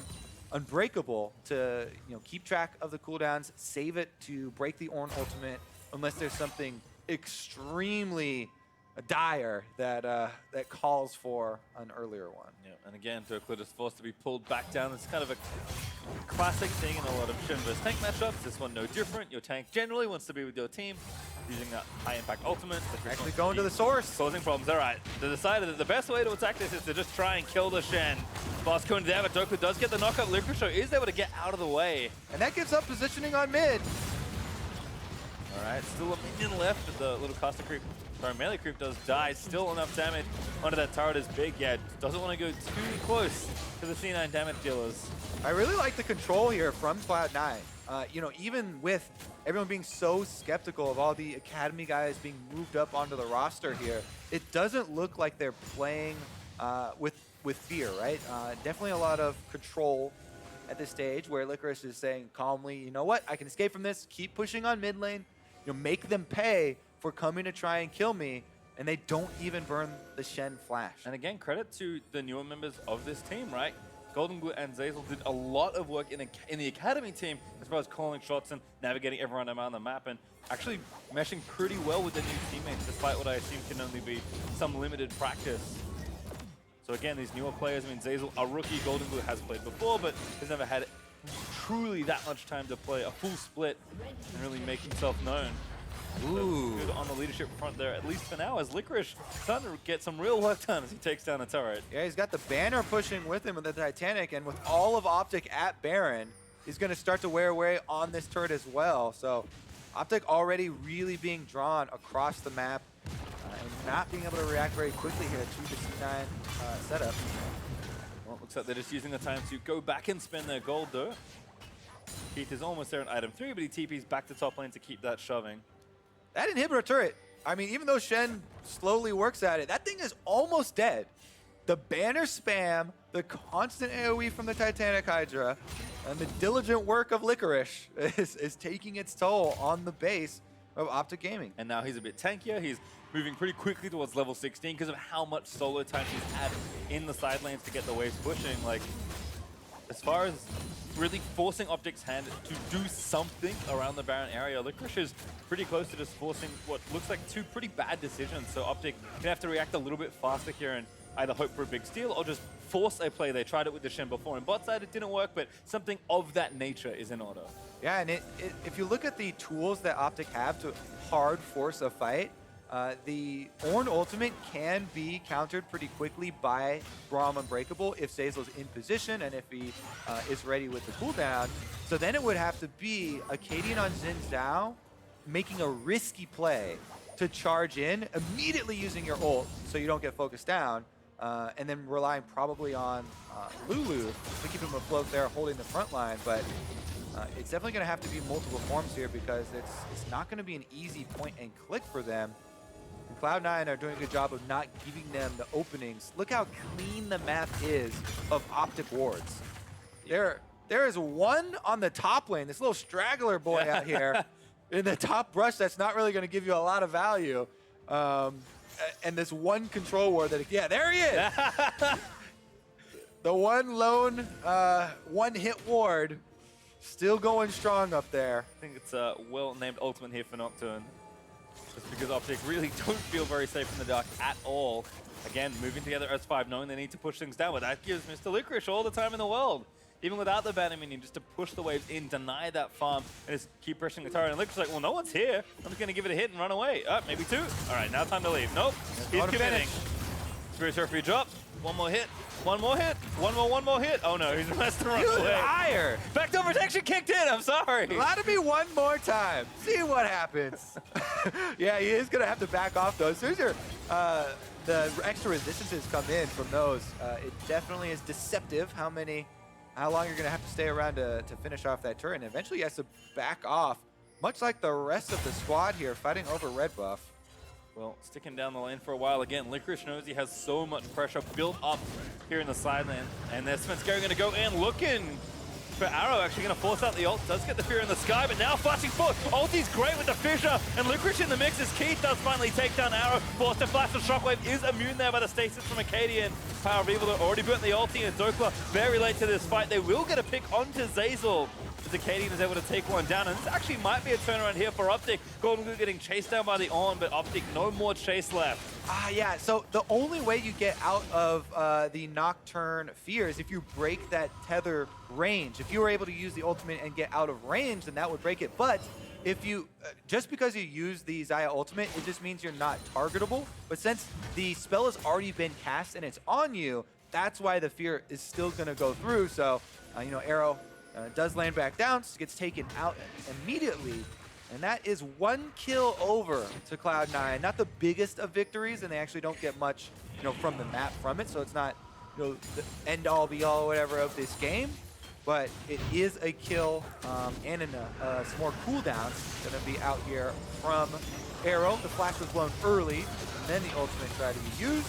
Unbreakable to, you know, keep track of the cooldowns, save it to break the Ornn ultimate unless there's something extremely dire that that calls for an earlier one. Yeah, and again, Dhokla is forced to be pulled back down. It's kind of a classic thing in a lot of Shen vs tank matchups. This one no different. Your tank generally wants to be with your team, using that high impact ultimate. Actually going to the source. Causing problems. All right. They decided that the best way to attack this is to just try and kill the Shen. Boss going down, but Dhokla does get the knockup. Licorice is able to get out of the way. And that gives up positioning on mid. All right, still a minion left, but the little caster creep, sorry, melee creep does die. Still enough damage onto that turret is big. Yeah, doesn't want to go too close to the C9 damage dealers. I really like the control here from Cloud9. You know, even with everyone being so skeptical of all the Academy guys being moved up onto the roster here, it doesn't look like they're playing with fear, right? Definitely a lot of control at this stage where Licorice is saying calmly, you know what, I can escape from this, keep pushing on mid lane, you know, make them pay for coming to try and kill me, and they don't even burn the Shen flash. And again, credit to the newer members of this team, right? Goldenglue and Zeyzal did a lot of work in the Academy team as far as calling shots and navigating everyone around the map and actually meshing pretty well with their new teammates, despite what I assume can only be some limited practice. So again, these newer players, I mean, Zeyzal, a rookie, Goldenglue has played before, but has never had truly that much time to play a full split and really make himself known. Ooh. Good on the leadership front there, at least for now, as Licorice starting to get some real work done as he takes down a turret. Yeah, he's got the banner pushing with him with the Titanic, and with all of OpTic at Baron, he's going to start to wear away on this turret as well. So OpTic already really being drawn across the map and not being able to react very quickly here to the C9 setup. Well, it looks like they're just using the time to go back and spend their gold, though. Keith is almost there in item 3, but he TP's back to top lane to keep that shoving. That inhibitor turret, I mean, even though Shen slowly works at it, that thing is almost dead. The banner spam, the constant AoE from the Titanic Hydra, and the diligent work of Licorice is taking its toll on the base of OpTic Gaming. And now he's a bit tankier. He's moving pretty quickly towards level 16 because of how much solo time he's had in the side lanes to get the waves pushing. Like, as far as really forcing OpTic's hand to do something around the Baron area, Licorice is pretty close to just forcing what looks like two pretty bad decisions. So OpTic gonna have to react a little bit faster here and either hope for a big steal or just force a play. They tried it with the Shen before. On bot side, it didn't work, but something of that nature is in order. Yeah, and if you look at the tools that OpTic have to hard force a fight, the Ornn ultimate can be countered pretty quickly by Braum Unbreakable if Zeyzal's in position and if he is ready with the cooldown. So then it would have to be Akaadian on Zhao making a risky play to charge in, immediately using your ult so you don't get focused down, and then relying probably on Lulu to keep him afloat there holding the front line. But it's definitely going to have to be multiple forms here because it's not going to be an easy point and click for them. And Cloud9 are doing a good job of not giving them the openings. Look how clean the map is of OpTic wards. There is one on the top lane, this little straggler boy out here in the top brush that's not really going to give you a lot of value. And this one control ward that, yeah, there he is. The one lone one-hit ward still going strong up there. I think it's a well-named ultimate here for Nocturne. Just because OpTic really don't feel very safe in the dark at all. Again, moving together as 5, knowing they need to push things down, but that gives Mr. Licorice all the time in the world. Even without the banner minion, just to push the waves in, deny that farm, and just keep pushing the turret. And Licorice's like, well, no one's here. I'm just going to give it a hit and run away. Maybe 2. All right, now time to leave. Nope, he's committing. Spirit Surfer drops. One more hit. One more hit. One more hit. Oh no, he's has to run away. Higher. Backdoor protection kicked in. I'm sorry. Allow to be one more time. See what happens. Yeah, he is going to have to back off those. As soon as the extra resistances come in from those, it definitely is deceptive how long you're going to have to stay around to finish off that turret. And eventually he has to back off, much like the rest of the squad here fighting over red buff. Well, sticking down the lane for a while again. Licorice knows he has so much pressure built up here in the side lane. And there's Svenskeren going to go in looking for Arrow, actually going to force out the ult. Does get the fear in the sky, but now flashing forward. Ulti's great with the fissure, and Licorice in the mix as Keith does finally take down Arrow. Forced to flash the shockwave, is immune there by the stasis from Akaadian. PowerOfEvil already burnt the ulti, and Dhokla very late to this fight. They will get a pick onto Zeyzal. as Akaadian is able to take one down. And this actually might be a turnaround here for OpTic. Goldenglue getting chased down by the Ornn, but OpTic no more chase left. Yeah, so the only way you get out of the Nocturne fear is if you break that tether range. If you were able to use the ultimate and get out of range, then that would break it. But if you, just because you use the Xayah ultimate, it just means you're not targetable. But since the spell has already been cast and it's on you, that's why the fear is still gonna go through. So, you know, Arrow does land back down, so gets taken out immediately. And that is 1 kill over to Cloud9. Not the biggest of victories, and they actually don't get much, you know, from the map from it. So it's not, you know, the end all be all whatever of this game. But it is a kill and some more cooldowns going to be out here from Arrow. The flash was blown early, and then the ultimate tried to be used.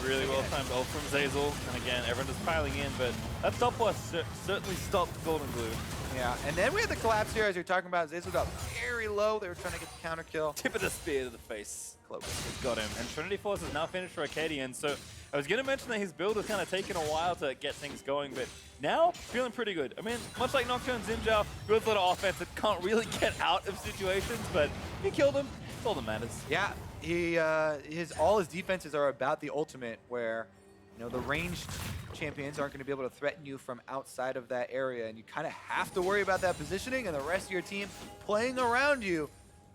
Really well timed ult from Zeyzal, and again, everyone just piling in, but that stop loss certainly stopped Goldenglue. Yeah, and then we had the collapse here, as you're talking about. Zeyzal got very low. They were trying to get the counter kill. Tip of the spear to the face. Close. He's got him. And Trinity Force is now finished for Akaadian, so I was going to mention that his build has kind of taken a while to get things going, but now feeling pretty good. I mean, much like Nocturne Zhao, good little offense that can't really get out of situations, but he killed him. That's all that matters. Yeah, all his defenses are about the ultimate, where, you know, the ranged champions aren't going to be able to threaten you from outside of that area, and you kind of have to worry about that positioning and the rest of your team playing around you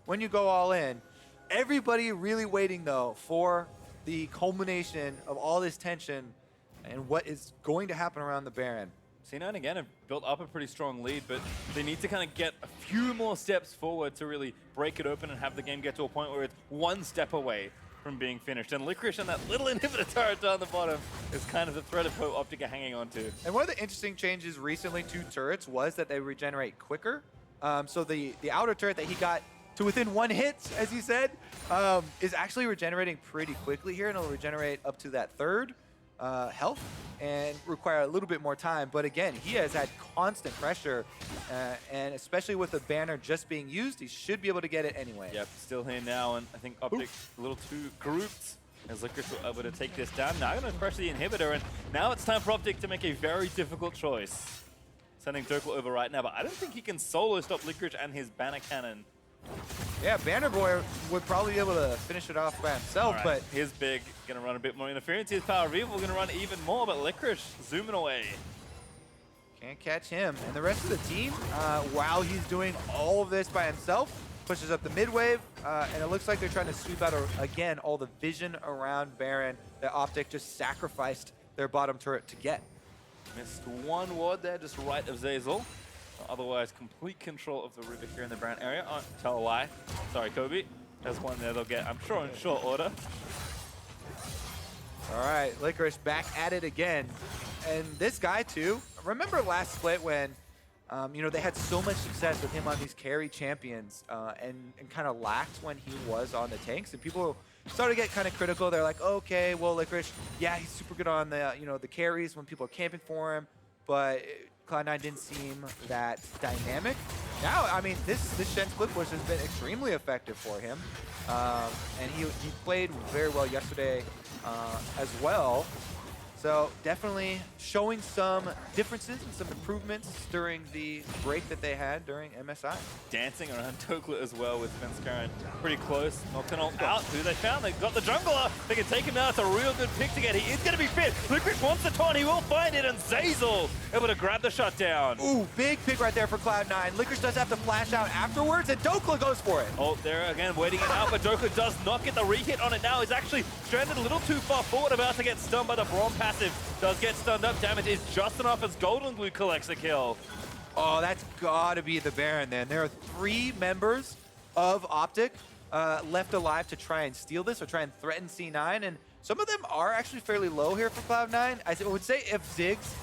when you go all in. Everybody really waiting, though, for the culmination of all this tension and what is going to happen around the Baron. C9 again have built up a pretty strong lead, but they need to kind of get a few more steps forward to really break it open and have the game get to a point where it's one step away from being finished. And Licorice and that little inhibitor turret down the bottom is kind of the thread of hope OpTic are hanging on to. And one of the interesting changes recently to turrets was that they regenerate quicker. So the outer turret that he got to within 1 hit, as you said, is actually regenerating pretty quickly here, and it'll regenerate up to that 3rd health and require a little bit more time. But again, he has had constant pressure, and especially with the banner just being used, he should be able to get it anyway. Yep, still here now, and I think OpTic a little too grouped as Licorice were able to take this down. Now going to pressure the inhibitor, and now it's time for OpTic to make a very difficult choice. Sending Dhokla over right now, but I don't think he can solo stop Licorice and his banner cannon. Yeah, Banner Boy would probably be able to finish it off by himself, Right, but here's big, gonna run a bit more interference. His PowerOfEvil gonna run even more, but Licorice zooming away. can't catch him. And the rest of the team, while he's doing all of this by himself, pushes up the mid wave, and it looks like they're trying to sweep out, again, all the vision around Baron that OpTic just sacrificed their bottom turret to get. Missed one ward there, just right of Zeyzal. Otherwise, complete control of the river here in the Baron area. Oh, tell a lie. Sorry, Kobe. There's one there they'll get, I'm sure, in short order. All right, Licorice back at it again. And this guy, too, remember last split when, you know, they had so much success with him on these carry champions and kind of lacked when he was on the tanks, and people started to get kind of critical. They're like, okay, well, Licorice, yeah, he's super good on the, you know, the carries when people are camping for him, but Cloud9 didn't seem that dynamic. Now, I mean, this Shen split push has been extremely effective for him, and he played very well yesterday as well. So definitely showing some differences and some improvements during the break that they had during MSI. Dancing around Dhokla as well with Svenskeren pretty close. Nocturne out. Who they found? They got the jungler. They can take him now. It's a real good pick to get. He is going to be fit. Licorice wants the taunt. He will find it. And Zeyzal able to grab the shutdown. Ooh, big pick right there for Cloud9. Licorice does have to flash out afterwards, and Dhokla goes for it. Oh, there again, waiting it out, but Dhokla does not get the re-hit on it now. He's actually stranded a little too far forward, about to get stunned by the Braum passive. Does get stunned up. Damage is just enough as Goldenglue collects a kill. Oh, that's gotta be the Baron then. There are 3 members of OpTic left alive to try and steal this or try and threaten C9, and some of them are actually fairly low here for Cloud9. I would say if Ziggs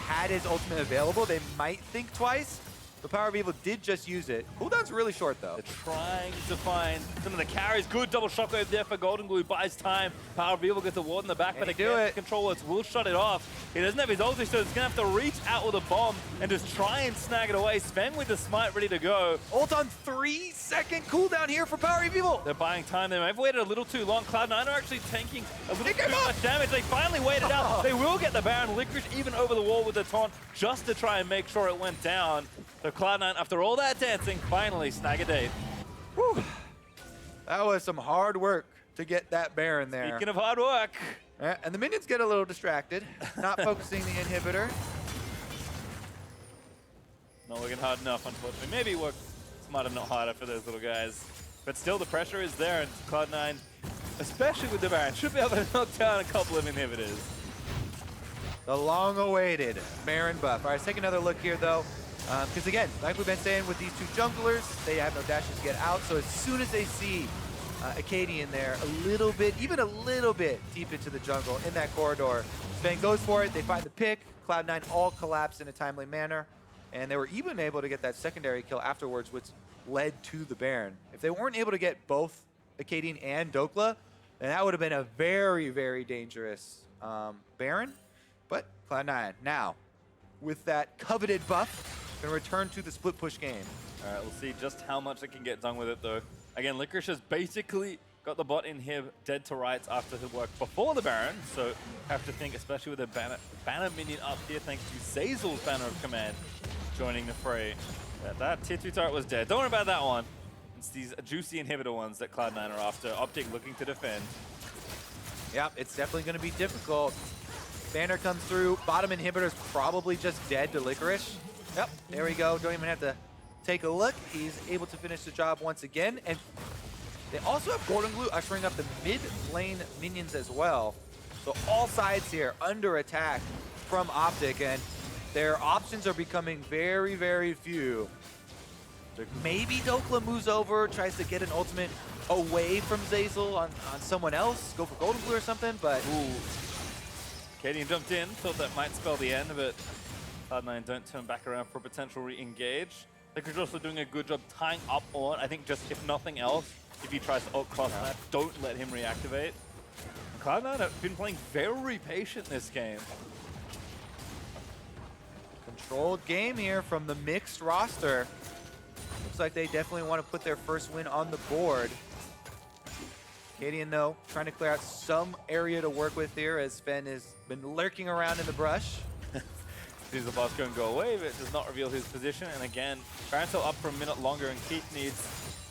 had his ultimate available, they might think twice, The PowerOfEvil did just use it. Cooldown's really short, though. They're trying to find some of the carries. Good double shockwave there for Goldenglue. Buys time. PowerOfEvil gets a ward in the back, but again, the controllers will shut it off. He doesn't have his ulti, so he's going to have to reach out with a bomb and just try and snag it away. Sven with the smite ready to go. Ult on 3-second cooldown here for PowerOfEvil. They're buying time. They may have waited a little too long. Cloud9 are actually tanking a little too much damage. They finally waited out. They will get the Baron. Licorice even over the wall with the taunt just to try and make sure it went down. So Cloud9, after all that dancing, finally snag a date. Whew. That was some hard work to get that Baron there. Speaking of hard work. Yeah, and the minions get a little distracted, not focusing the inhibitor. Not working hard enough, unfortunately. Maybe work smarter, not harder for those little guys. But still, the pressure is there, and Cloud9, especially with the Baron, should be able to knock down a couple of inhibitors. The long-awaited Baron buff. All right, let's take another look here, though. Because again, like we've been saying with these two junglers, they have no dashes to get out. So as soon as they see Akaadian there, a little bit, even a little bit deep into the jungle in that corridor, Sven goes for it. They find the pick. Cloud9 all collapse in a timely manner. And they were even able to get that secondary kill afterwards, which led to the Baron. If they weren't able to get both Akaadian and Dhokla, then that would have been a very, very dangerous Baron. But Cloud9 now, with that coveted buff, gonna return to the split push game. All right, we'll see just how much they can get done with it, though. Again, Licorice has basically got the bot inhib dead to rights after his work before the Baron, so have to think, especially with a banner minion up here, thanks to Zeyzal's banner of command joining the fray. That tier 2 turret was dead. Don't worry about that one. It's these juicy inhibitor ones that Cloud9 are after. OpTic looking to defend. Yep, it's definitely gonna be difficult. Banner comes through. Bottom inhibitor's probably just dead to Licorice. Yep, there we go. Don't even have to take a look. He's able to finish the job once again. And they also have Goldenglue ushering up the mid lane minions as well. So all sides here under attack from OpTic, and their options are becoming very, very few. So maybe Dhokla moves over, tries to get an ultimate away from Zeyzal on someone else, go for Goldenglue or something, but... Ooh. Akaadian jumped in, thought that might spell the end, but Cloud9 don't turn back around for a potential re-engage. Licorice also doing a good job tying up Ornn. I think just, if nothing else, if he tries to ult cross that, don't let him reactivate. Cloud9 have been playing very patient this game. Controlled game here from the mixed roster. Looks like they definitely want to put their first win on the board. Akaadian, though, trying to clear out some area to work with here as Sven has been lurking around in the brush. Sees the boss go and go away, but it does not reveal his position. And again, Baron's up for a minute longer, and Keith needs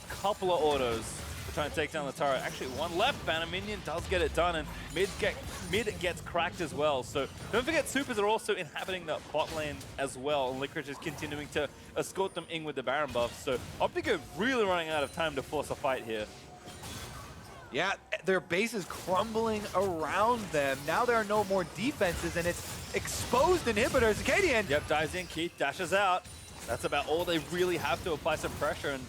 a couple of autos to try and take down the turret. Actually, one left. Banner minion does get it done, and mid gets cracked as well. So don't forget, supers are also inhabiting the bot lane as well, and Licorice is continuing to escort them in with the Baron buff. So OpTic are really running out of time to force a fight here. Yeah, their base is crumbling around them. Now there are no more defenses, and it's exposed inhibitors. Akaadian! Yep, dives in, Keith dashes out. That's about all they really have to apply some pressure, and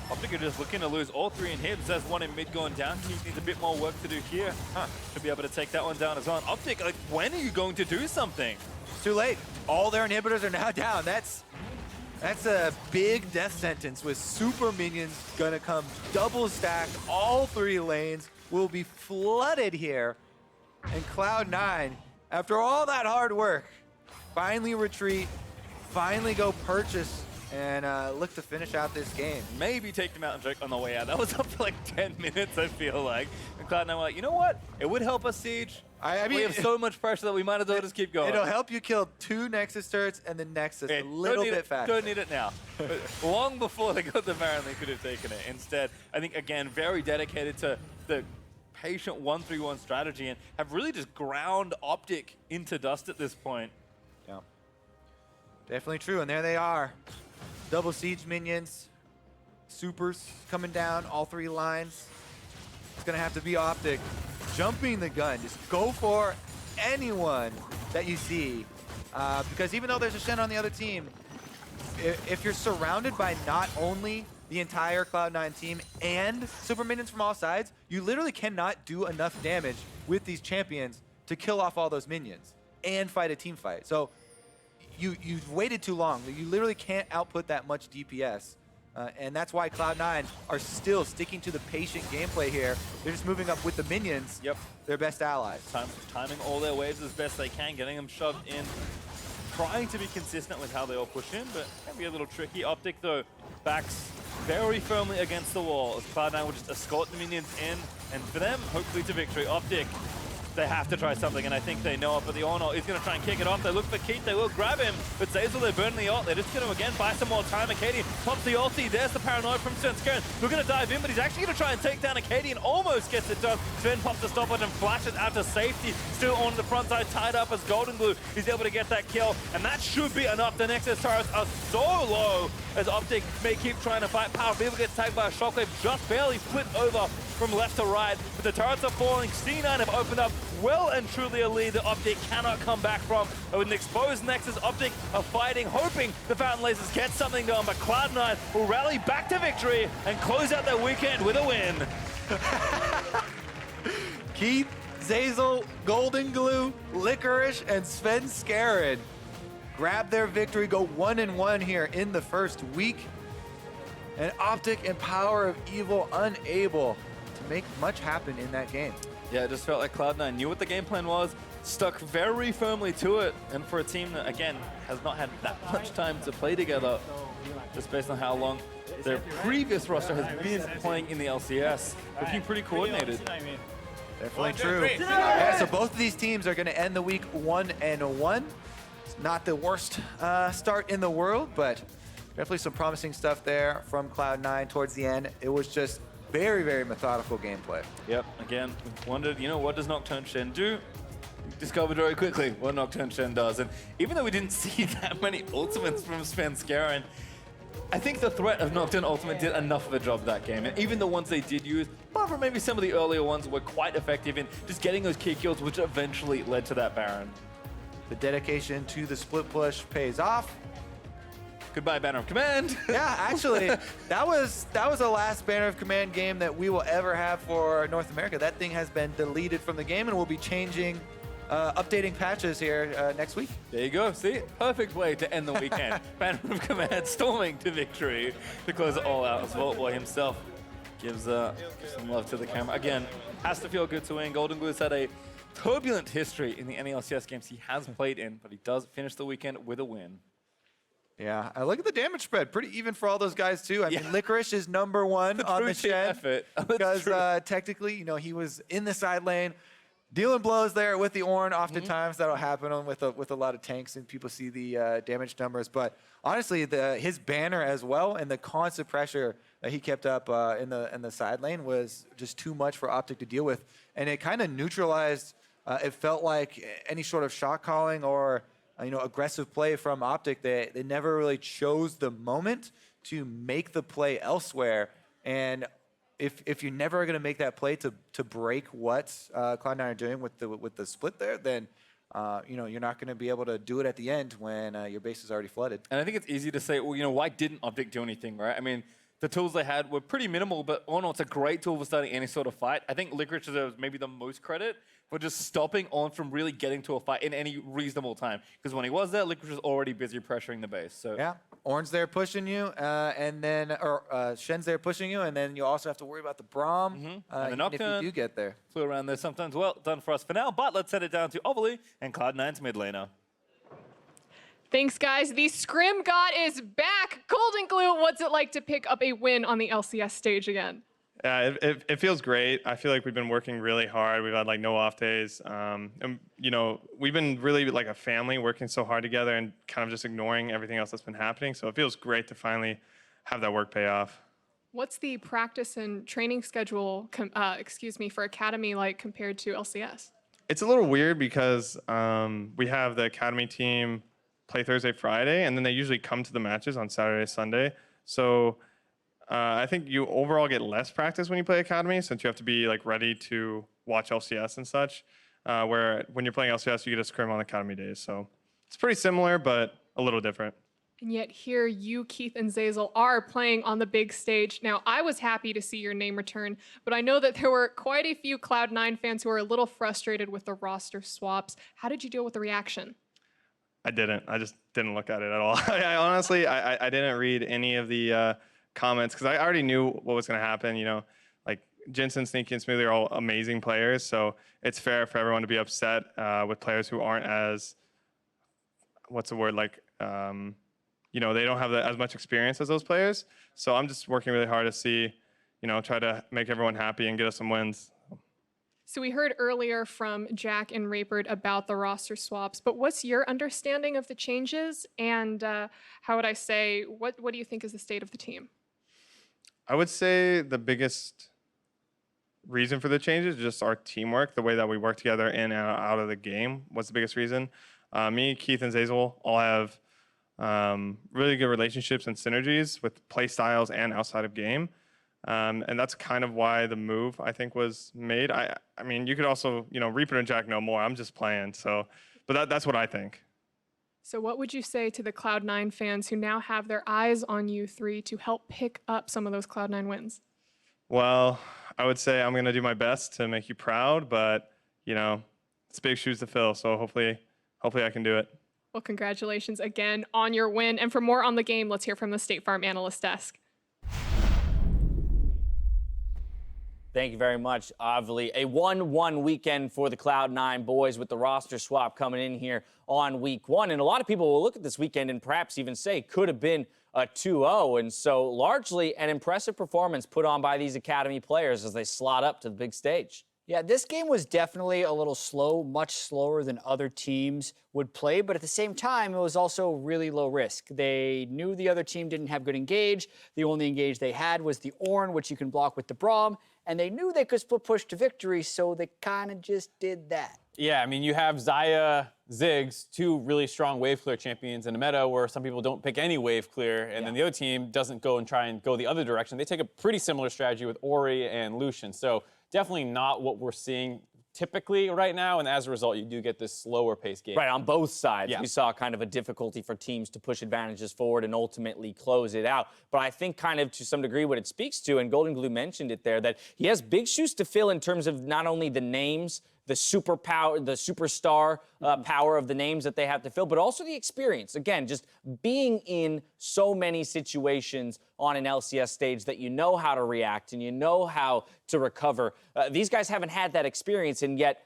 OpTic are just looking to lose all three inhibs. There's one in mid going down. Keith needs a bit more work to do here. Should be able to take that one down as well. And OpTic, like, when are you going to do something? It's too late. All their inhibitors are now down. That's a big death sentence with super minions gonna come double stacked. All three lanes will be flooded here. And Cloud9, after all that hard work, finally retreat, finally go purchase, and look to finish out this game. Maybe take them out and joke on the way out. That was up for like 10 minutes, I feel like. And Cloud9 were like, you know what? It would help us siege. I mean, we have so much pressure that we might as well just keep going. It'll help you kill 2 Nexus turrets and the Nexus a little bit faster. Don't need it now. Long before they got the Baron, they could have taken it. Instead, I think, again, very dedicated to the patient 1-3-1 strategy and have really just ground OpTic into dust at this point. Yeah, definitely true. And there they are. Double siege minions, supers coming down, all 3 lines. It's going to have to be OpTic jumping the gun. Just go for anyone that you see. Because even though there's a Shen on the other team, if you're surrounded by not only the entire Cloud9 team and super minions from all sides, you literally cannot do enough damage with these champions to kill off all those minions and fight a team fight. So you've waited too long. You literally can't output that much DPS. And that's why Cloud9 are still sticking to the patient gameplay here. They're just moving up with the minions, Yep. their best allies. Timing all their waves as best they can, getting them shoved in, trying to be consistent with how they all push in, but can be a little tricky. OpTic, though, backs very firmly against the wall as Cloud9 will just escort the minions in, and for them, hopefully to victory. OpTic, they have to try something, and I think they know it, but the Ornn is going to try and kick it off. They look for Keith, they will grab him, but Zeyzal, they're burning the ult. They're just going to, again, buy some more time. Akaadian pops the ulti. There's the paranoia from Svenskeren. We're going to dive in, but he's actually going to try and take down Akaadian. Almost gets it done. Sven pops the stopwatch and flashes out to safety. Still on the front side, tied up as Goldenglue. He's able to get that kill, and that should be enough. The Nexus turrets are so low as OpTic may keep trying to fight. PowerOfEvil gets tagged by a shockwave, just barely flipped over from left to right, but the turrets are falling. C9 have opened up well and truly a lead that OpTic cannot come back from. With an exposed Nexus, OpTic are fighting, hoping the Fountain Lasers get something done, but Cloud9 will rally back to victory and close out their weekend with a win. Keith, Zeyzal, Goldenglue, Licorice, and Svenskeren grab their victory, go 1-1 here in the first week. And OpTic and PowerOfEvil unable to make much happen in that game. Yeah, it just felt like Cloud9 knew what the game plan was, stuck very firmly to it, and for a team that, again, has not had that much time to play together, just based on how long their previous roster has been playing in the LCS, looking pretty coordinated. Definitely true. Yeah, so both of these teams are going to end the week 1-1. It's not the worst start in the world, but definitely some promising stuff there from Cloud9 towards the end. It was just very, very methodical gameplay. Yep, again, wondered, what does Nocturne Shen do? Discovered very quickly what Nocturne Shen does. And even though we didn't see that many ultimates from Svenskeren, I think the threat of Nocturne Ultimate did enough of a job that game. And even the ones they did use, apart from maybe some of the earlier ones, were quite effective in just getting those key kills, which eventually led to that Baron. The dedication to the split push pays off. Goodbye, Banner of Command. Yeah, actually, that was the last Banner of Command game that we will ever have for North America. That thing has been deleted from the game, and we'll be changing, updating patches here next week. There you go. See? Perfect way to end the weekend. Banner of Command storming to victory to close it all out as Voltboy himself gives some love to the camera. Again, has to feel good to win. Goldenglue's had a turbulent history in the LCS games he has played in, but he does finish the weekend with a win. Yeah, I look at the damage spread. Pretty even for all those guys, too. I mean, Licorice is #1 on the Shen. Because technically, he was in the side lane, dealing blows there with the Ornn. Oftentimes, that'll happen with a lot of tanks, and people see the damage numbers. But honestly, his banner as well, and the constant pressure that he kept up in the side lane was just too much for OpTic to deal with. And it kind of neutralized, it felt like, any sort of shot calling or aggressive play from OpTic. They never really chose the moment to make the play elsewhere. And if you're never going to make that play to break what Cloud9 are doing with the split there, then you're not going to be able to do it at the end when your base is already flooded. And I think it's easy to say, well, why didn't OpTic do anything, right? I mean, the tools they had were pretty minimal, but Ornn, it's a great tool for starting any sort of fight. I think Licorice deserves maybe the most credit for just stopping Ornn from really getting to a fight in any reasonable time. Because when he was there, Licorice was already busy pressuring the base. So yeah, Ornn's there pushing you, and then Shen's there pushing you, and then you also have to worry about the Braum and the Nocturne if you do get there. Flew around there sometimes. Well done for us for now, but let's send it down to OpTic and Cloud9's mid laner. Thanks, guys. The Scrim God is back. Goldenglue, what's it like to pick up a win on the LCS stage again? Yeah, it feels great. I feel like we've been working really hard. We've had no off days. And we've been really like a family, working so hard together and kind of just ignoring everything else that's been happening. So it feels great to finally have that work pay off. What's the practice and training schedule, for Academy like compared to LCS? It's a little weird because we have the Academy team play Thursday, Friday, and then they usually come to the matches on Saturday, Sunday. So I think you overall get less practice when you play Academy, since you have to be ready to watch LCS and such. Where when you're playing LCS, you get a scrim on Academy days. So it's pretty similar, but a little different. And yet here you, Keith, and Zeyzal are playing on the big stage. Now, I was happy to see your name return, but I know that there were quite a few Cloud9 fans who were a little frustrated with the roster swaps. How did you deal with the reaction? I didn't. I just didn't look at it at all. I honestly, I didn't read any of the comments because I already knew what was going to happen. You know, like Jinsen, Sneaky, and Smoothie are all amazing players, so it's fair for everyone to be upset with players who aren't as, what's the word, like, you know, they don't have as much experience as those players. So I'm just working really hard to see, you know, try to make everyone happy and get us some wins. So we heard earlier from Jack and Rayford about the roster swaps, but what's your understanding of the changes? And how would I say, what do you think is the state of the team? I would say the biggest reason for the changes is just our teamwork, the way that we work together in and out of the game was the biggest reason. Me, Keith, and Zeyzal all have really good relationships and synergies with play styles and outside of game. And that's kind of why the move, I think, was made. I mean, you could also, you know, Reaper and Jack know more. I'm just playing. So, but that's what I think. So what would you say to the Cloud9 fans who now have their eyes on you three to help pick up some of those Cloud9 wins? Well, I would say I'm going to do my best to make you proud, but, you know, it's big shoes to fill. So hopefully I can do it. Well, congratulations again on your win. And for more on the game, let's hear from the State Farm Analyst Desk. Thank you very much, Avli. A 1-1 weekend for the Cloud9 boys with the roster swap coming in here on week 1. And a lot of people will look at this weekend and perhaps even say could have been a 2-0. And so largely an impressive performance put on by these Academy players as they slot up to the big stage. Yeah, this game was definitely a little slow, much slower than other teams would play, but at the same time, it was also really low risk. They knew the other team didn't have good engage. The only engage they had was the Ornn, which you can block with the Braum, and they knew they could split push to victory, so they kind of just did that. Yeah, I mean, you have Xayah, Ziggs, two really strong wave clear champions in a meta where some people don't pick any wave clear, and then the other team doesn't go and try and go the other direction. They take a pretty similar strategy with Ori and Lucian. So definitely not what we're seeing typically right now, and as a result, you do get this slower paced game. Right, on both sides, Yeah. we saw kind of a difficulty for teams to push advantages forward and ultimately close it out. But I think kind of to some degree what it speaks to, and Goldenglue mentioned it there, that he has big shoes to fill in terms of not only the names, the superpower, the superstar power of the names that they have to fill, but also the experience. Again, just being in so many situations on an LCS stage that you know how to react and you know how to recover. These guys haven't had that experience, and yet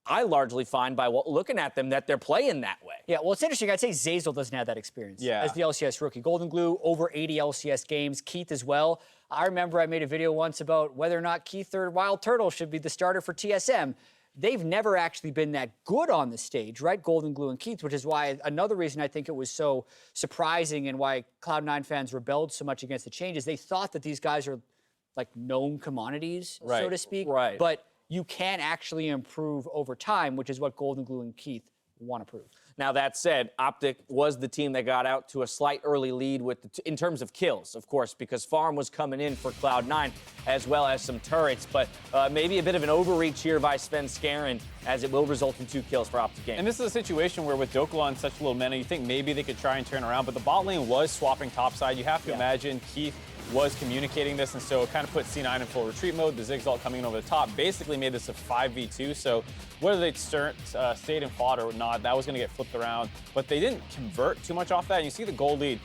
I largely find by looking at them that they're playing that way. Yeah, well, it's interesting. I'd say Zeyzal doesn't have that experience as the LCS rookie. Goldenglue, over 80 LCS games. Keith as well. I remember I made a video once about whether or not Keith or Wild Turtle should be the starter for TSM. They've never actually been that good on the stage, right? Goldenglue and Keith, which is why another reason I think it was so surprising and why Cloud9 fans rebelled so much against the changes. They thought that these guys are like known commodities, so to speak. Right. But you can actually improve over time, which is what Goldenglue and Keith want to prove. Now, that said, OpTic was the team that got out to a slight early lead with in terms of kills, of course, because Farm was coming in for Cloud9 as well as some turrets. But maybe a bit of an overreach here by Svenskeren as it will result in 2 kills for OpTic Game. And this is a situation where with Dhokla on such little mana, you think maybe they could try and turn around, but the bot lane was swapping topside. You have to imagine Keith was communicating this, and so it kind of put C9 in full retreat mode. The Ziggs ult coming in over the top basically made this a 5v2, so whether they stayed and fought or not, that was going to get flipped around, but they didn't convert too much off that. And you see the gold lead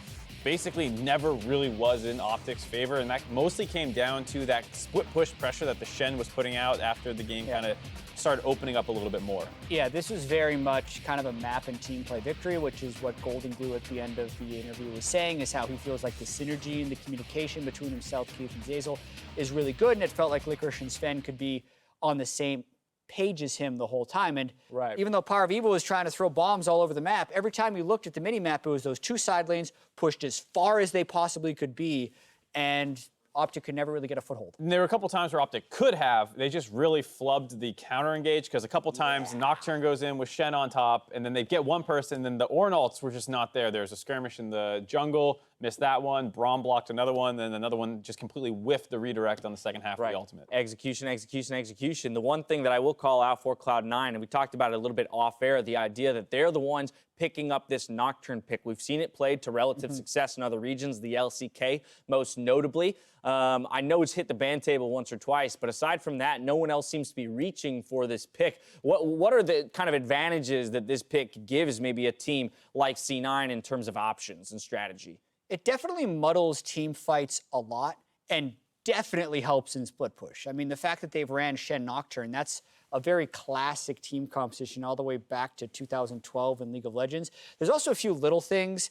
basically never really was in OpTic's favor, and that mostly came down to that split push pressure that the Shen was putting out after the game kind of started opening up a little bit more. Yeah, this was very much kind of a map and team play victory, which is what Goldenglue at the end of the interview was saying, is how he feels like the synergy and the communication between himself, Keith, and Zeyzal is really good, and it felt like Licorice and Sven could be on the same page as him the whole time. And even though PowerOfEvil was trying to throw bombs all over the map, every time you looked at the mini-map, it was those 2 side lanes pushed as far as they possibly could be, and OpTic could never really get a foothold. And there were a couple times where OpTic could have. They just really flubbed the counter engage because a couple times Nocturne goes in with Shen on top, and then they get one person, and then the Ornn ults were just not there. There's a skirmish in the jungle. missed that one. Braum blocked another one, then another one just completely whiffed the redirect on the second half of the ultimate. Execution, execution, execution. The one thing that I will call out for Cloud9, and we talked about it a little bit off air, the idea that they're the ones picking up this Nocturne pick. We've seen it played to relative success in other regions, the LCK most notably. I know it's hit the ban table once or twice, but aside from that, no one else seems to be reaching for this pick. What are the kind of advantages that this pick gives maybe a team like C9 in terms of options and strategy? It definitely muddles team fights a lot and definitely helps in split push. I mean, the fact that they've ran Shen Nocturne, that's a very classic team composition all the way back to 2012 in League of Legends. There's also a few little things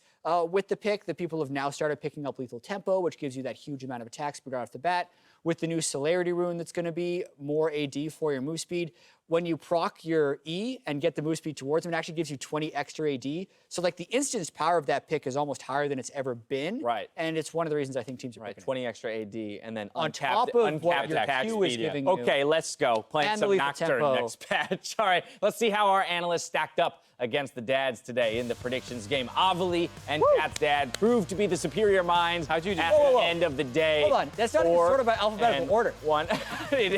with the pick that people have now started picking up lethal tempo, which gives you that huge amount of attack speed right off the bat. With the new celerity rune that's going to be more AD for your move speed. When you proc your E and get the move speed towards him, it actually gives you 20 extra AD. So like the instance power of that pick is almost higher than it's ever been. Right. And it's one of the reasons I think teams are picking 20 extra AD and then on uncapped, top of uncapped what your attack Q is speed. giving you. Okay, let's go. Playing And some the lethal Nocturne tempo. next patch. All right, let's see how our analysts stacked up against the dads today in the predictions game. Avali and Cat's dad proved to be the superior minds at the end of the day. Hold on, that's not even sort of by alphabetical order. One.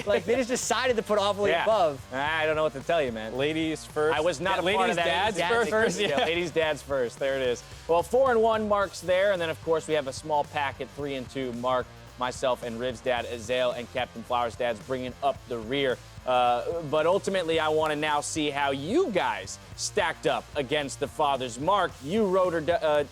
Like they just decided to put Avali above. I don't know what to tell you, man. Ladies first. I was not a part of that. Ladies dads first. Yeah, ladies dads first. There it is. Well, 4-1 Mark's there, and then of course we have a small pack at 3-2. Mark, myself, and Riv's dad, Zeyzal, and Captain Flower's dad's bringing up the rear. But ultimately, I want to now see how you guys stacked up against the fathers. Mark, you rode or doed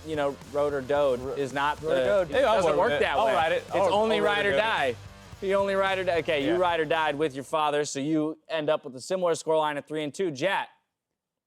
is not Rode or doed. It doesn't work it. that I'll way. ride it. It's I'll only ride ride or or doed. die. You only ride or die. Okay, you ride or died with your father, so you end up with a similar scoreline of 3-2. Jat,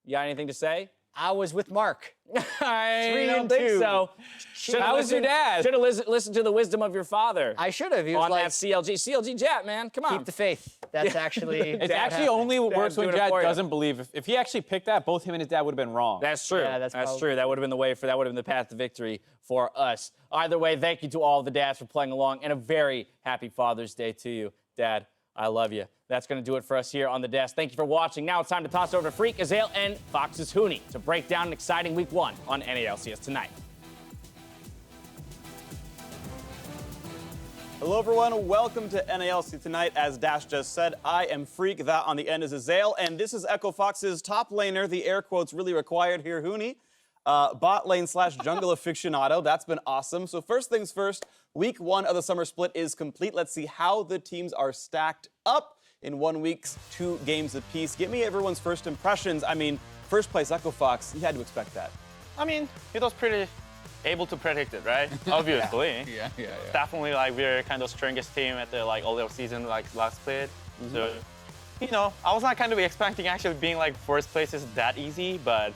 you got anything to say? I was with Mark. I don't think 3-2. so. How was your dad? Should have listened to the wisdom of your father. I should have. He was on like, that CLG Jat, man. Come on. keep the faith. That's actually. It Dad actually happened. only works when doing it Jad for you. doesn't believe. If he actually picked that, both him and his dad would have been wrong. That's true. Yeah, that's probably- true. That would have been the way that would have been the path to victory for us. Either way, thank you to all of the dads for playing along, and a very happy Father's Day to you, Dad. I love you. That's going to do it for us here on the desk. Thank you for watching. Now it's time to toss over to Freak, Azale, and Fox's Huni to break down an exciting Week 1 on NALCS tonight. Hello everyone, welcome to NALC Tonight. As Dash just said, I am Freak, that on the end is Azale, and this is Echo Fox's top laner, the air quotes really required here, Huni. Bot lane / jungle aficionado, that's been awesome. So first things first, Week 1 of the summer split is complete. Let's see how the teams are stacked up in 1 week's 2 games apiece. Give me everyone's first impressions. I mean, first place Echo Fox, you had to expect that. I mean, it was pretty able to predict it, right? Obviously. Yeah. Definitely, like, we're kind of strongest team at the, like, all the season, like, last split. So, you know, I was not kind of expecting actually being, like, first place is that easy, but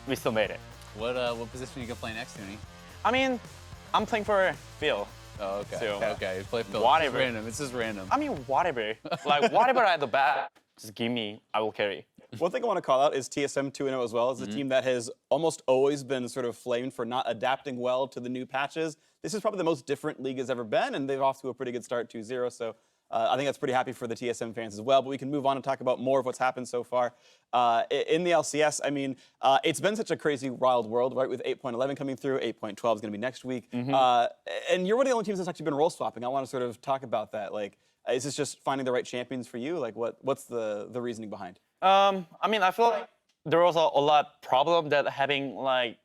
we still made it. What position are you gonna play next, Huni? I mean, I'm playing for Phil. Oh, okay. So, Okay, you play Phil. whatever. It's just random. I mean, whatever. Like, whatever at the back, just give me, I will carry. One thing I want to call out is TSM 2-0 as well. It's a team that has almost always been sort of flamed for not adapting well to the new patches. This is probably the most different league has ever been, and they're off to a pretty good start, 2-0. So I think that's pretty happy for the TSM fans as well. But we can move on and talk about more of what's happened so far. In the LCS, I mean, it's been such a crazy, wild world, right? With 8.11 coming through, 8.12 is going to be next week. And you're one of the only teams that's actually been role swapping. I want to sort of talk about that. Like, is this just finding the right champions for you? Like, what's the reasoning behind? I mean, I feel like there was a lot problem that having like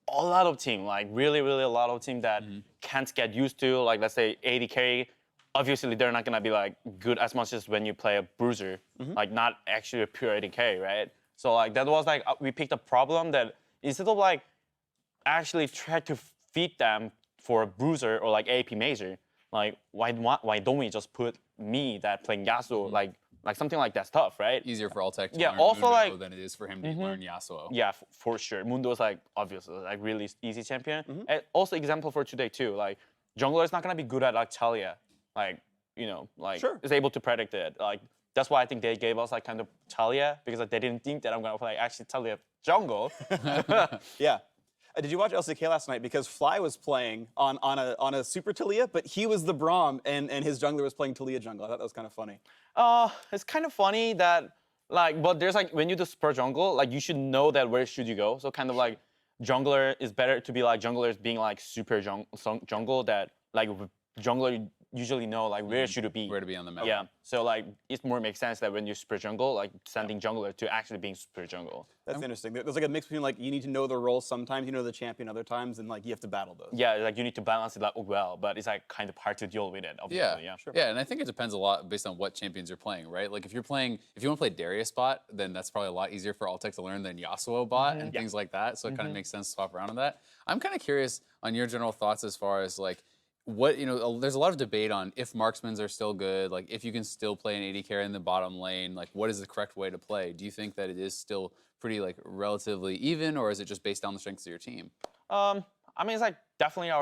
a lot of team, like really a lot of team that can't get used to, like let's say AD carry. Obviously, they're not gonna be like good as much as when you play a bruiser, like not actually a pure AD carry, right? So like that was like we picked a problem that instead of like actually try to feed them for a bruiser or like AP major, like why don't we just put me that playing Yasuo like something like that's tough, right? Easier for Alltech to Yeah, learn also, Mundo like- than it is for him to learn Yasuo. Yeah, for sure. Mundo is like obviously like really easy champion. And also example for today too, like jungler is not gonna be good at like Talia, like is able to predict it. Like that's why I think they gave us like kind of Talia because like, they didn't think that I'm gonna play actually Talia jungle. Yeah. Did you watch LCK last night? Because Fly was playing on a Super Talia, but he was the Braum, and his jungler was playing Talia jungle. I thought that was kind of funny. It's kind of funny that like, but there's like when you do super jungle, like you should know that where should you go. So kind of like jungler is better to be like junglers being like super jungle that like jungler usually know like where should it be. Where to be on the map. Yeah, so like it more makes sense that when you're super jungle, like sending jungler to actually being super jungle. That's interesting. There's like a mix between like you need to know the role sometimes, you know the champion other times, and like you have to battle those. Yeah, like you need to balance it like well, but it's like kind of hard to deal with it. Obviously. Yeah, Sure. Yeah, and I think it depends a lot based on what champions you're playing, right? Like if you want to play Darius bot, then that's probably a lot easier for OpTic to learn than Yasuo bot and things like that. So it kind of makes sense to swap around on that. I'm kind of curious on your general thoughts as far as like what, there's a lot of debate on if marksmans are still good, like if you can still play an AD carry in the bottom lane, like what is the correct way to play? Do you think that it is still pretty like relatively even, or is it just based on the strengths of your team? I mean, it's like definitely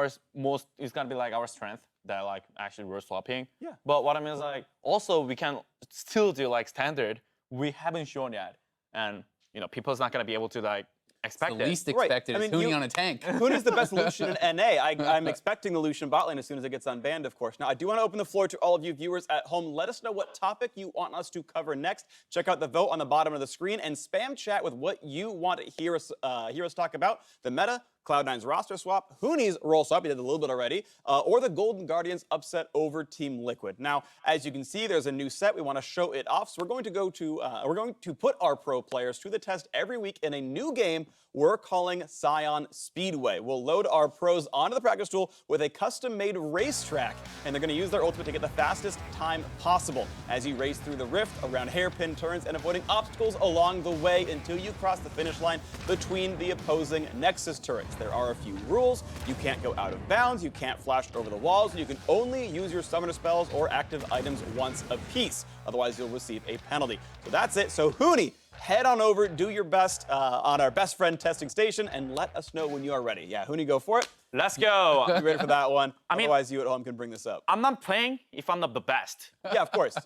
it's gonna be like our strength that like actually we're swapping. Yeah. But what I mean is like also we can still do like standard. We haven't shown yet, and people's not gonna be able to like expect The it. least expected is Huni on a tank. Huni's the best Lucian in NA. I'm expecting the Lucian bot lane as soon as it gets unbanned, of course. Now, I do want to open the floor to all of you viewers at home. Let us know what topic you want us to cover next. Check out the vote on the bottom of the screen and spam chat with what you want to hear us talk about. The meta, Cloud9's roster swap, Huni's role swap, he did a little bit already, or the Golden Guardians upset over Team Liquid. Now, as you can see, there's a new set. We want to show it off, so we're going to put our pro players to the test every week in a new game we're calling Scion Speedway. We'll load our pros onto the practice tool with a custom-made racetrack, and they're going to use their ultimate to get the fastest time possible as you race through the rift, around hairpin turns, and avoiding obstacles along the way until you cross the finish line between the opposing Nexus turrets. There are a few rules. You can't go out of bounds, you can't flash over the walls, and you can only use your summoner spells or active items once a piece. Otherwise, you'll receive a penalty. So that's it. So Huni, head on over, do your best on our best friend testing station, and let us know when you are ready. Yeah, Huni, go for it. Let's go. You ready for that one? Otherwise, you at home can bring this up. I'm not playing if I'm not the best. Yeah, of course.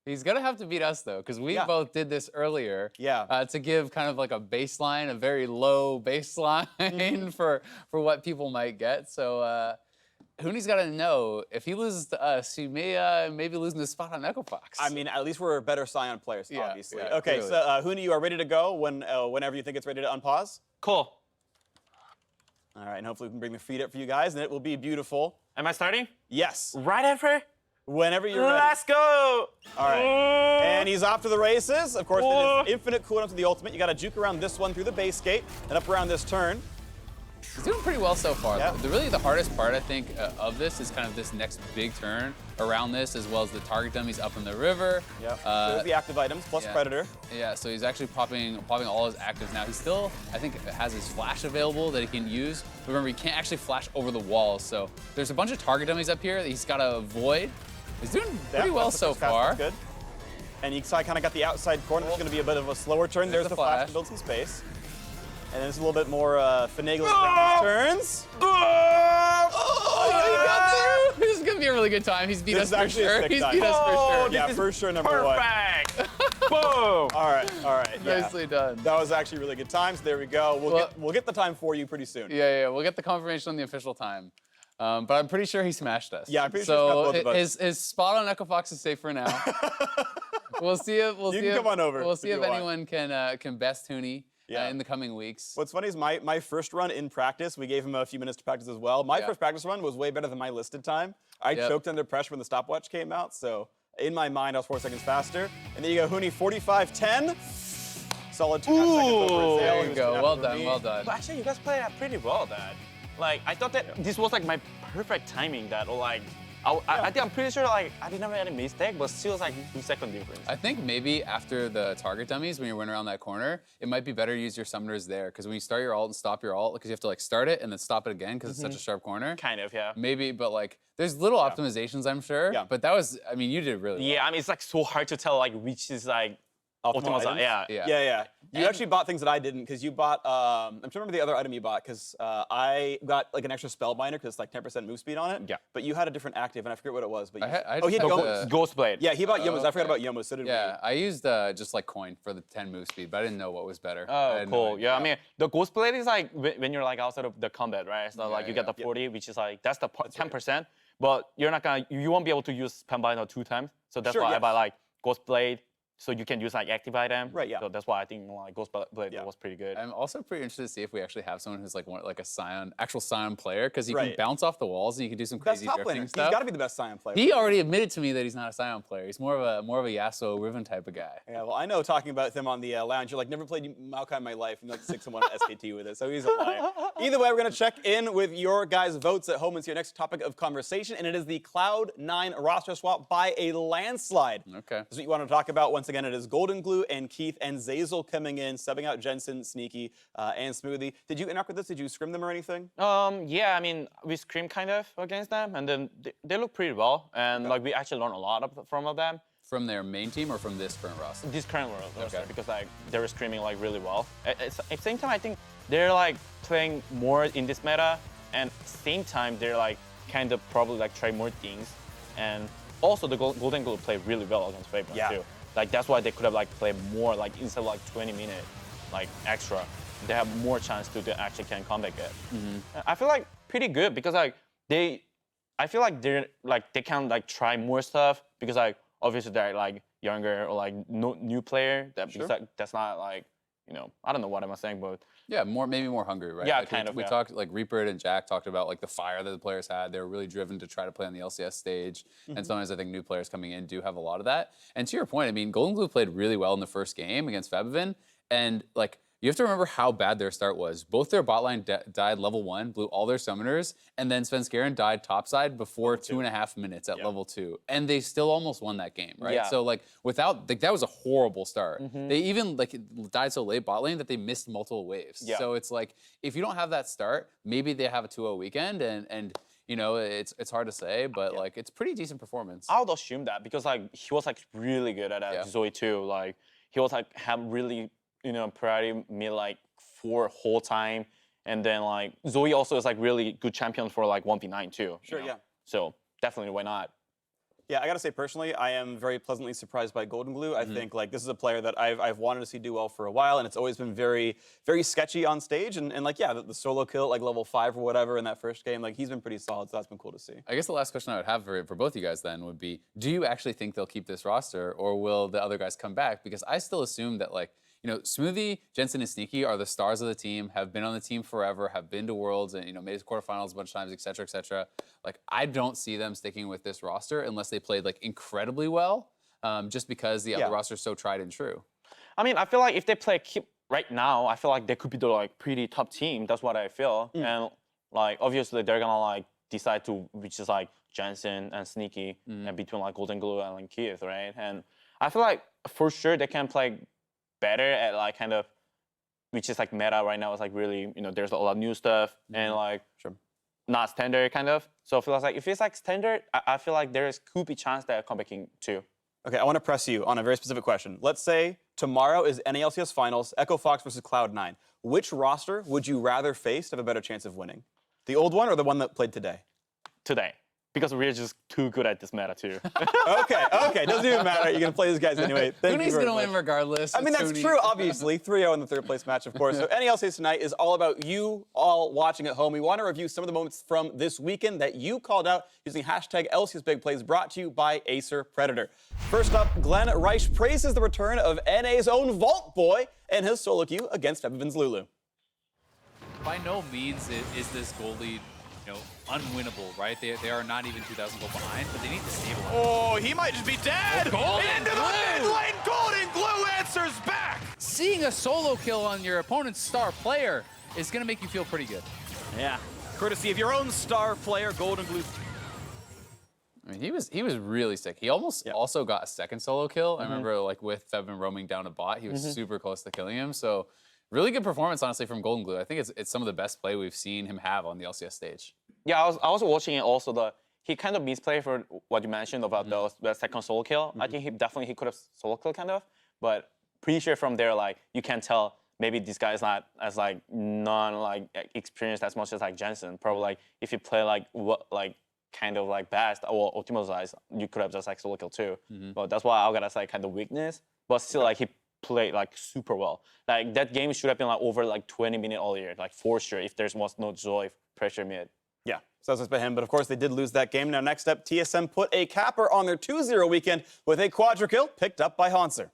He's gonna have to beat us though, because we both did this earlier. Yeah. To give kind of like a baseline, a very low baseline for what people might get. So Huni's got to know if he loses to us, he may be losing the spot on Echo Fox. I mean, at least we're better Scion players, obviously. Yeah, okay, clearly. so Huni, you are ready to go whenever you think it's ready to unpause. Cool. All right, and hopefully we can bring the feed up for you guys, and it will be beautiful. Am I starting? Yes. Right after? Whenever you're ready. Let's go. All right. And he's off to the races. Of course, it is infinite cooldown to the ultimate. You got to juke around this one through the base gate and up around this turn. He's doing pretty well so far. Yeah. Really, the hardest part, I think, of this is kind of this next big turn around this, as well as the target dummies up in the river. Yep. There's the active items plus Predator. Yeah, so he's actually popping all his actives now. He still, I think, has his flash available that he can use. But remember, he can't actually flash over the walls. So there's a bunch of target dummies up here that he's got to avoid. He's doing pretty well so far. Good. And you kind of got the outside corner. It's going to be a bit of a slower turn. There's the flash to build some space. And then it's a little bit more finagling around these turns. Oh, he got there! This is gonna be a really good time. He's beat us for sure. He's beat us for sure. Yeah, for sure, number one. Perfect. Boom. All right. Yeah. Nicely done. That was actually really good times. There we go. We'll get the time for you pretty soon. Yeah. We'll get the confirmation on the official time. But I'm pretty sure he smashed us. Yeah, I'm pretty sure he smashed both of us. His spot on Echo Fox is safe for now. We'll see if come on over We'll see if if you anyone can best Huni in the coming weeks. What's funny is my first run in practice, we gave him a few minutes to practice as well. My first practice run was way better than my listed time. I choked under pressure when the stopwatch came out, so in my mind I was 4 seconds faster. And there you go, Huni 45-10. Solid 2.5 seconds over Zeyzal. There you go. Well done. But actually, you guys played pretty well, Dad. Like, I thought that this was like my perfect timing. That like, I think I'm pretty sure like I didn't have any mistake, but still it's like 2-second difference. I think maybe after the target dummies, when you're running around that corner, it might be better to use your summoners there, because when you start your ult and stop your ult, because you have to like start it and then stop it again because it's such a sharp corner. Kind of, yeah. Maybe, but like there's little optimizations, I'm sure. Yeah. But that was, I mean, you did really well. Yeah, I mean it's like so hard to tell like which is like optimal. items? Yeah. You actually bought things that I didn't, because you bought, I'm trying to remember the other item you bought, because I got like an extra Spellbinder, because it's like 10% move speed on it. Yeah. But you had a different active, and I forget what it was. But I had he had just Yomas. had Ghost Blade. Yeah, he bought Yomas. I forgot okay. about Yomas, so did Yeah, I used just like coin for the 10 move speed, but I didn't know what was better. I Oh, had no cool. idea. Yeah, I mean, the Ghost Blade is like when you're like outside of the combat, right? So like you get yeah. the 40, which is like, that's the 10%, but you're not gonna, you won't be able to use Spellbinder 2 times. So that's why I buy like Ghost Blade, so you can use like active item. Right, yeah. So that's why I think like Ghostblade was pretty good. I'm also pretty interested to see if we actually have someone who's like a Scion, actual Scion player, because you can Right. bounce off the walls and you can do some Best crazy top drifting laner. stuff. He's got to be the best Scion player. He already admitted to me that he's not a Scion player. He's more of a Yasuo Riven type of guy. Yeah, well, I know talking about him on the lounge, you're like, never played Maokai in my life, and like 6-1 SKT with it, so he's a liar. Either way, we're going to check in with your guys' votes at home and see your next topic of conversation, and it is the Cloud9 roster swap by a landslide. Okay. This is what you want to talk about. Once again, it is Goldenglue and Keith and Zeyzal coming in, subbing out Jensen, Sneaky, and Smoothie. Did you interact with this? Did you scrim them or anything? Yeah, I mean, we screamed kind of against them, and then they look pretty well, and like we actually learned a lot from them. From their main team or from this current roster? This current world, Okay. because like they were screaming like really well. At the same time, I think they're like playing more in this meta, and at the same time they're like kind of probably like try more things, and also the Goldenglue played really well against Faber too. Like that's why they could have like played more like instead of like 20 minutes like extra. They have more chance to actually can comeback it. I feel like pretty good because like I feel like they can like try more stuff because like obviously they're like younger or like new player because like, that's not like I don't know what I'm saying, but yeah, maybe more hungry, right? Yeah, like kind of. We talked like Reaper and Jack talked about like the fire that the players had. They were really driven to try to play on the LCS stage, and sometimes I think new players coming in do have a lot of that. And to your point, I mean, Goldenglue played really well in the first game against FLICKR, and like. You have to remember how bad their start was. Both their bot line died level 1, blew all their summoners, and then Svenskeren died topside before 2.5 minutes at level 2. And they still almost won that game, right? Yeah. So like that was a horrible start. They even like died so late bot lane that they missed multiple waves. Yeah. So it's like, if you don't have that start, maybe they have a 2-0 weekend and it's hard to say, but like it's pretty decent performance. I would assume that because like he was like really good at that Zoe too. Like he was like have really priority mid like for whole time, and then like Zoe also is like really good champion for like 1v9 too. Sure, yeah. So definitely why not? Yeah, I gotta say personally, I am very pleasantly surprised by Goldenglue. I think like this is a player that I've wanted to see do well for a while, and it's always been very, very sketchy on stage. And like yeah, the solo kill at like level 5 or whatever in that first game, like he's been pretty solid. So that's been cool to see. I guess the last question I would have for both you guys then would be, do you actually think they'll keep this roster, or will the other guys come back? Because I still assume that like, Smoothie, Jensen, and Sneaky are the stars of the team, have been on the team forever, have been to Worlds and made it to quarterfinals a bunch of times, et cetera, et cetera. Like, I don't see them sticking with this roster unless they played like incredibly well, just because the other roster is so tried and true. I mean, I feel like if they play keep right now, I feel like they could be the like pretty top team. That's what I feel. And like obviously they're gonna like decide to which is like Jensen and Sneaky and between like Goldenglue and like Keith, right? And I feel like for sure they can play better at like kind of which is like meta right now is like really there's a lot of new stuff and like not standard kind of. So I feel like if it's like standard, I feel like there could be chance that come back in too. Okay, I want to press you on a very specific question. Let's say tomorrow is NALCS Finals, Echo Fox versus Cloud9. Which roster would you rather face to have a better chance of winning? The old one or the one that played today? Today. Because we're just too good at this meta too. Okay, doesn't even matter. You're gonna play these guys anyway. Thank you Tooney's very gonna much. win regardless. I mean, that's true, obviously. 3-0 in the third place match, of course. So NALCS tonight is all about you all watching at home. We want to review some of the moments from this weekend that you called out using hashtag LCS Big Plays, brought to you by Acer Predator. First up, Glenn Reich praises the return of NA's own Vault Boy and his solo queue against FLICKR's Lulu. By no means is this goal lead unwinnable, right? They are not even 2,000 gold behind, but they need to stabilize. Oh, he might just be dead! Into the mid lane, Goldenglue answers back! Seeing a solo kill on your opponent's star player is gonna make you feel pretty good. Yeah, courtesy of your own star player, Goldenglue. I mean, he was really sick. He almost also got a second solo kill. I remember like with Fevin roaming down a bot, he was super close to killing him. So really good performance, honestly, from Goldenglue. I think it's some of the best play we've seen him have on the LCS stage. Yeah, I was watching it also. He kind of misplayed for what you mentioned about the second solo kill. I think he could have solo kill kind of, but pretty sure from there like you can tell maybe this guy is not as like experienced as much as like Jensen. Probably like if you play like kind of like best or optimized, you could have just like solo kill too. But that's why I gotta say kind of weakness. But still like he played like super well. Like that game should have been like over like 20 minutes earlier, like for sure if there was no Joy pressure mid. Yeah, so that's by him, but of course they did lose that game. Now next up, TSM put a capper on their 2-0 weekend with a quadra kill picked up by Hanser.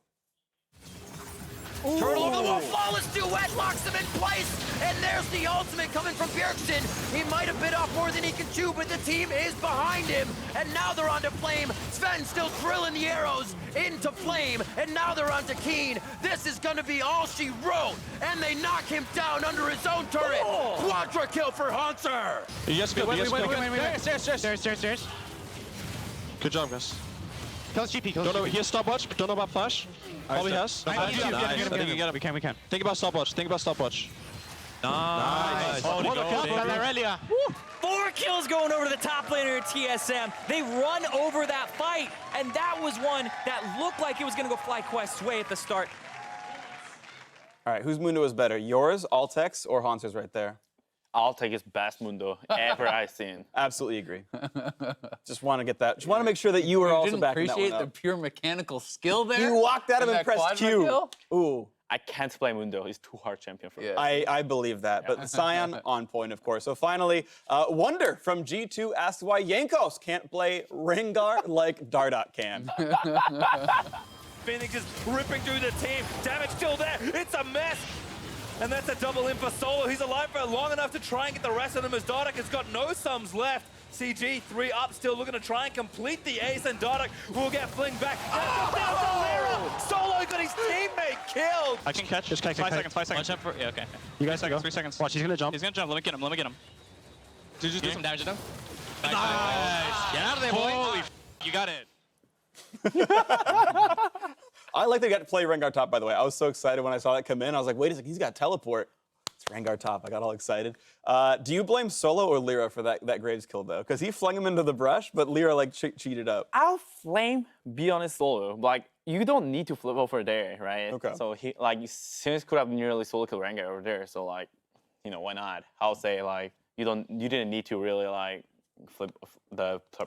Turtle over the wall, flawless duet, locks him in place, and there's the ultimate coming from Bjergsen. He might have bit off more than he can chew, but the team is behind him, and now they're onto Flame. Sven still drilling the arrows into Flame, and now they're onto Keen. This is gonna be all she wrote, and they knock him down under his own turret. Quadra kill for Hunter. Yes, good. Stairs. Good job, guys. Kills GP, Don't know. He has stopwatch. Don't know about flash. Probably has. Nice. I think you get it. We can. Think about stopwatch. Nice. Nice. 4 kills going over to the top laner TSM. They run over that fight, and that was one that looked like it was going to go FlyQuest's way at the start. All right, whose Mundo is better? Yours, Altex, or Hans's right there? I'll take his best Mundo ever I've seen. Absolutely agree. Just want to get that. Just want to make sure that you were also backing that one appreciate up. the pure mechanical skill there. You walked at him in and that pressed quadra Q. kill? Ooh. I can't play Mundo. He's too hard champion for me. I believe that, but Scion on point, of course. So finally, Wonder from G2 asks why Jankos can't play Rengar like Dardoch can. Phoenix is ripping through the team. Damage still there. It's a mess. And that's a double in for Solo. He's alive for long enough to try and get the rest of them as Dardoch has got no sums left. CG 3 up, still looking to try and complete the ace, and Dardoch will get flinged back. Solo got his teammate killed. I can catch. Just catch. 5 seconds. 5 seconds. Watch out for, yeah, okay. You guys go. 3 seconds. Watch. He's gonna jump. He's gonna jump. Let me get him. Just do some damage to him. Nice. Get out of there, boy. Holy you got it. I like they got to play Rengar top, by the way. I was so excited when I saw that come in. I was like, wait a second, he's got teleport. It's Rengar top. I got all excited. Do you blame Solo or Lyra for that Graves kill, though? Because he flung him into the brush, but Lyra, like, cheated up. I'll flame, be honest, Solo. Like, you don't need to flip over there, right? Okay. So, he, like, since could have nearly solo kill Rengar over there. So, like, you know, why not? I'll say, like, you didn't need to really, like, flip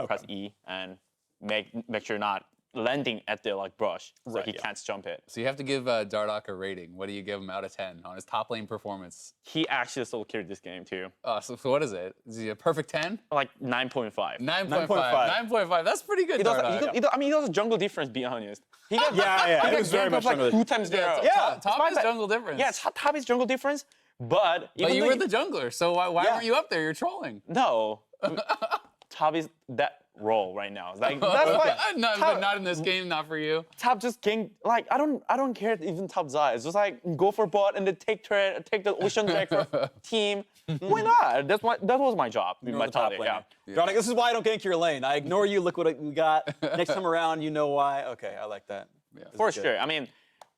press E and make sure you're not landing at the like brush, so he can't jump it. So you have to give Dardoch a rating. What do you give him out of 10 on his top lane performance? He actually solo carried this game too. So what is it? Is he a perfect 10? Like 9.5. 9.5. 9.5. That's pretty good. He does a jungle difference. Be honest. He got it was very much like 2 times zero. Top is jungle difference. Yeah, top is jungle difference. But you were the jungler, so why weren't you up there? You're trolling. No, top is that role right now. Like that's why. But not in this game, not for you. Top just king. Like I don't care even top Xayah. It's just like go for bot and then take turret, take the Lucian deck for team. Why not? That was my job. My top lane. Dardoch, this is why I don't gank your lane. I ignore you. Look what we got. Next time around, you know why. Okay, I like that. Yeah. For sure. I mean,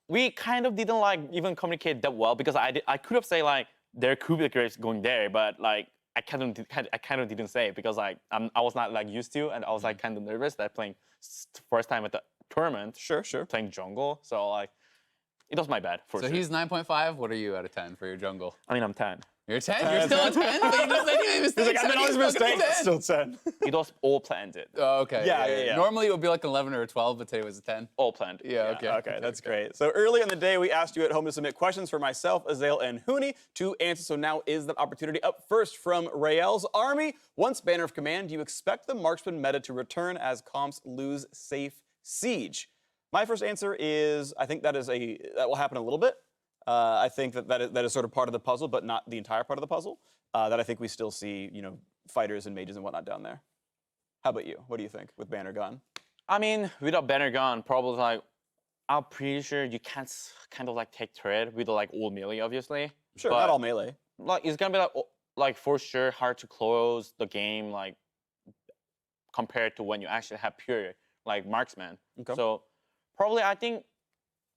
we kind of didn't like even communicate that well because I could have said like there could be Graves going there, but like. I kind of didn't say it because like I was not like used to, and I was like kind of nervous that playing first time at the tournament. Sure. Playing jungle, so like it was my bad for sure. So he's 9.5. What are you out of 10 for your jungle? I mean I'm 10. You're 10. You're still a 10. But you just made mistakes. He's like, I made all these mistakes. Still 10. It was all planned. Oh, okay. Yeah. Normally it would be like 11 or a 12, but today was a 10. All planned. Yeah. Okay, that's great. So early in the day, we asked you at home to submit questions for myself, Azael, and Huni to answer. So now is the opportunity. Up first from Rael's Army. Once Banner of Command, do you expect the Marksman meta to return as comps lose safe siege? My first answer is I think that will happen a little bit. I think that is sort of part of the puzzle, but not the entire part of the puzzle. That I think we still see, fighters and mages and whatnot down there. How about you? What do you think with Banner gone? I mean, without Banner gone, probably like I'm pretty sure you can't kind of like take turret with like old melee, obviously. Sure, but, not all melee. Like it's gonna be like for sure hard to close the game like compared to when you actually have pure like marksman. Okay. So probably I think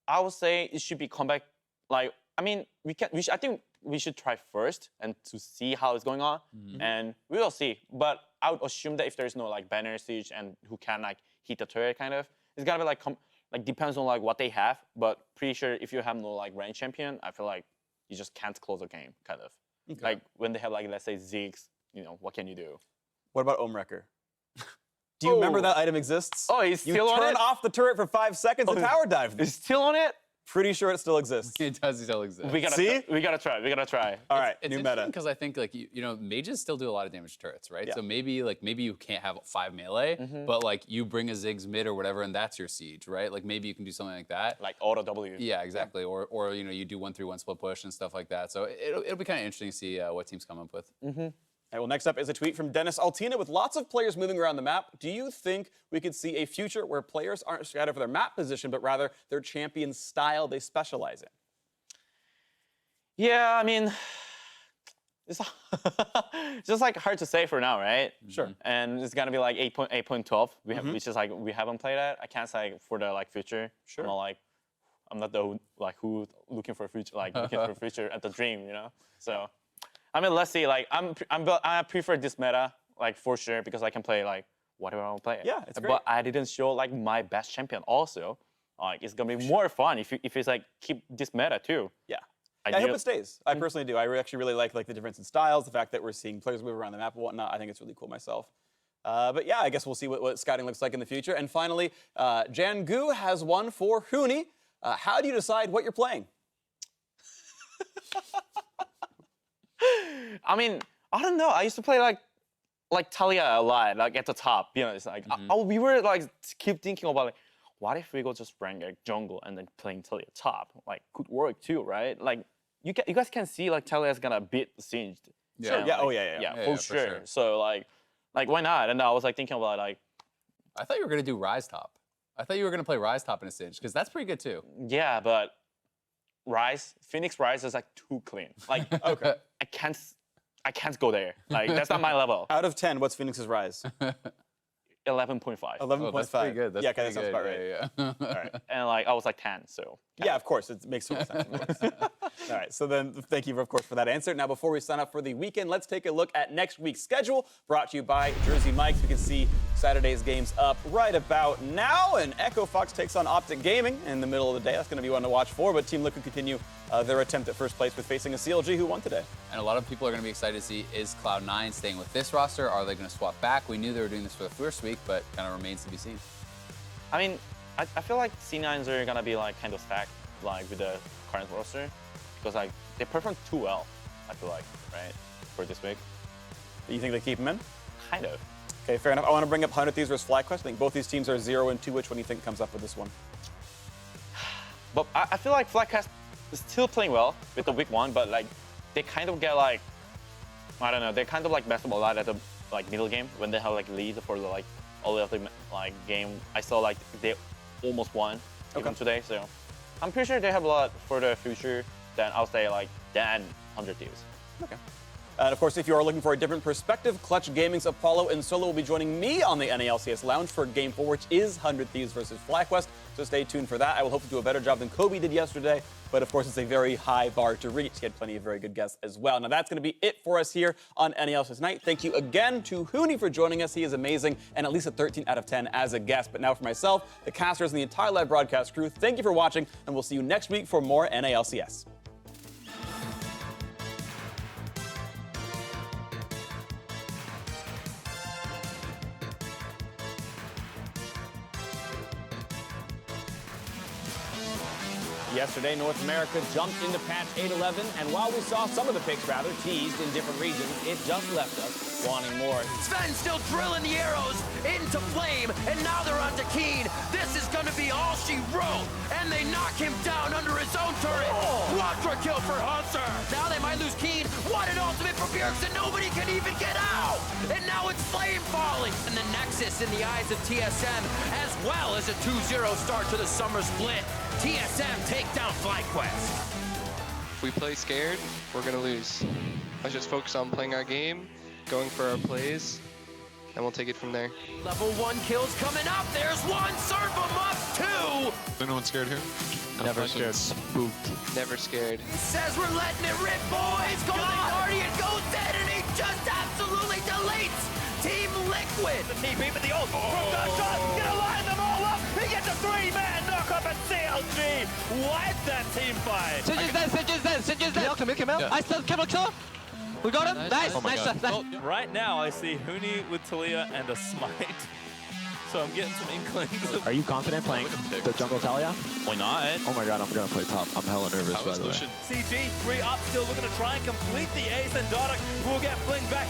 I would say it should be comeback. Like I mean I think we should try first and to see how it's going on, and we will see. But I would assume that if there's no like banner siege and who can like hit the turret, kind of, it's gotta be like depends on like what they have. But pretty sure if you have no like range champion, I feel like you just can't close the game, kind of. Okay. Like when they have like let's say Ziggs, what can you do? What about Omewrecker? Do you remember that item exists? Oh, he's still on it? You turn off the turret for 5 seconds and power dive. He's still on it? Pretty sure it still exists. It does still exist. We gotta try. All right, It's new interesting meta. because I think like you know mages still do a lot of damage to turrets, right? Yeah. So maybe you can't have 5 melee, but like you bring a Ziggs mid or whatever, and that's your siege, right? Like maybe you can do something like that. Like auto W. Yeah, exactly. Or you know you do 1-3-1 split push and stuff like that. So it'll be kind of interesting to see what teams come up with. Well, next up is a tweet from Dennis Altina. With lots of players moving around the map, do you think we could see a future where players aren't scattered for their map position, but rather their champion style they specialize in? Yeah, I mean, it's just like hard to say for now, right? Sure. And it's gonna be like 8.12, which is like we haven't played that. I can't say for the like future. Sure. I'm not the who looking for a future, looking for a future at the dream, you know. So. I mean, let's see. Like, I prefer this meta, like for sure, because I can play like whatever I want to play. Yeah, it's great. But I didn't show like my best champion also. Like, it's gonna be more fun if it's like keep this meta too. Yeah. I hope it stays. I personally do. I actually really like the difference in styles, the fact that we're seeing players move around the map and whatnot. I think it's really cool myself. But yeah, I guess we'll see what scouting looks like in the future. And finally, Jangu has one for Huni. How do you decide what you're playing? I mean, I don't know. I used to play like Talia a lot, like at the top. You know, it's like we were like keep thinking about like, what if we go just rank like jungle and then playing Talia top? Like could work too, right? Like you guys can see like Talia's gonna beat Singed. Yeah. And, Yeah. Like, Yeah, for sure. So like why not? And I was like thinking about like. I thought you were gonna do Rise top. I thought you were gonna play Rise top in a Singed because that's pretty good too. Yeah, but Phoenix Rise is like too clean. Like Okay. I can't go there. Like that's not my level. Out of 10, what's Phoenix's rise? 11.5. 11.5. Oh, that's pretty good. That's yeah, okay, that pretty sounds good. about right. Yeah. All right. And like I was like 10, so. Yeah, of course. It makes total sense. Of course. All right. So then, thank you, of course, for that answer. Now, before we sign up for the weekend, let's take a look at next week's schedule. Brought to you by Jersey Mike's. We can see Saturday's games up right about now, and Echo Fox takes on OpTic Gaming in the middle of the day. That's going to be one to watch for. But Team Liquid continue their attempt at first place with facing a CLG who won today. And a lot of people are going to be excited to see, is Cloud9 staying with this roster? Are they going to swap back? We knew they were doing this for the first week, but kind of remains to be seen. I mean, I feel like C9s are gonna be like kind of stacked like with the current roster because like they performed too well. I feel like right for this week. You think they keep him in? Kind of. Okay, fair enough. I want to bring up 100 Thieves versus FlyQuest. I think both these teams are 0-2. Which one do you think comes up with this one? But I feel like FLICKR is still playing well with the week 1, but like they kind of get like I don't know. They kind of like mess up a lot at the like middle game when they have like lead for the like all the other like game. I saw like they almost won even today, so I'm pretty sure they have a lot for the future. Then I'll say like 100 Thieves. Okay. And of course, if you are looking for a different perspective, Clutch Gaming's Apollo and Solo will be joining me on the NALCS Lounge for Game 4, which is 100 Thieves versus FlyQuest. So stay tuned for that. I will hopefully do a better job than Kobe did yesterday. But of course, it's a very high bar to reach. He had plenty of very good guests as well. Now that's going to be it for us here on NALCS Night. Thank you again to Huni for joining us. He is amazing and at least a 13 out of 10 as a guest. But now for myself, the casters, and the entire live broadcast crew, thank you for watching, and we'll see you next week for more NALCS. Yesterday, North America jumped into patch 8.11, and while we saw some of the picks rather teased in different regions, it just left us wanting more. Sven still drilling the arrows into Flame, and now they're onto Keen. This is gonna be all she wrote, and they knock him down under his own turret. Quadra kill for Hunter. Now they might lose Keen. What an ultimate for Bjergsen, nobody can even get out. And now it's Flame falling. And the Nexus in the eyes of TSM, as well as a 2-0 start to the summer split. TSM take down FlyQuest. If we play scared, we're gonna lose. Let's just focus on playing our game, going for our plays, and we'll take it from there. Level 1 kills coming up. There's one. Serve him up. 2. Anyone scared here? Never scared. Spooked. Never scared. He says we're letting it rip, boys. Golden Guardian goes dead, and he just absolutely deletes Team Liquid. The TP with the ult from Gunshot. Gonna line them all up. He gets a 3-man knock up at CLG. Wipe that team fight. Singe is dead. Milk him out. I still kill. We got him. Nice. Right now, I see Huni with Talia and a smite. So I'm getting some inklings. Are you confident playing the jungle Talia? Why not? Oh my god, I'm gonna play top. I'm hella nervous, by the way. CG, 3 up, still looking to try and complete the ace, and Dhokla will get flinged back.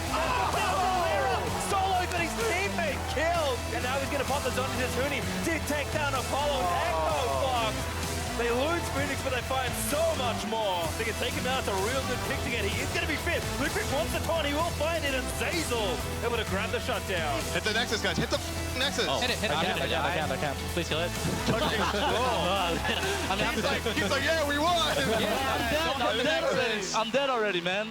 Solo got his teammate killed, and now he's going to pop the Zon into Huni. Did take down Apollo and Echo Block. They lose Phoenix, but they find so much more. They can take him out. It's a real good pick to get. He is going to be fit. Licorice wants the taunt. He will find it, and Zeyzal able to grab the shutdown. Hit the Nexus, guys. Hit the Nexus. Oh. Hit it. I can't. Please kill it. I mean, he's like, yeah, we won. Yeah, I'm dead already. I'm dead already, man.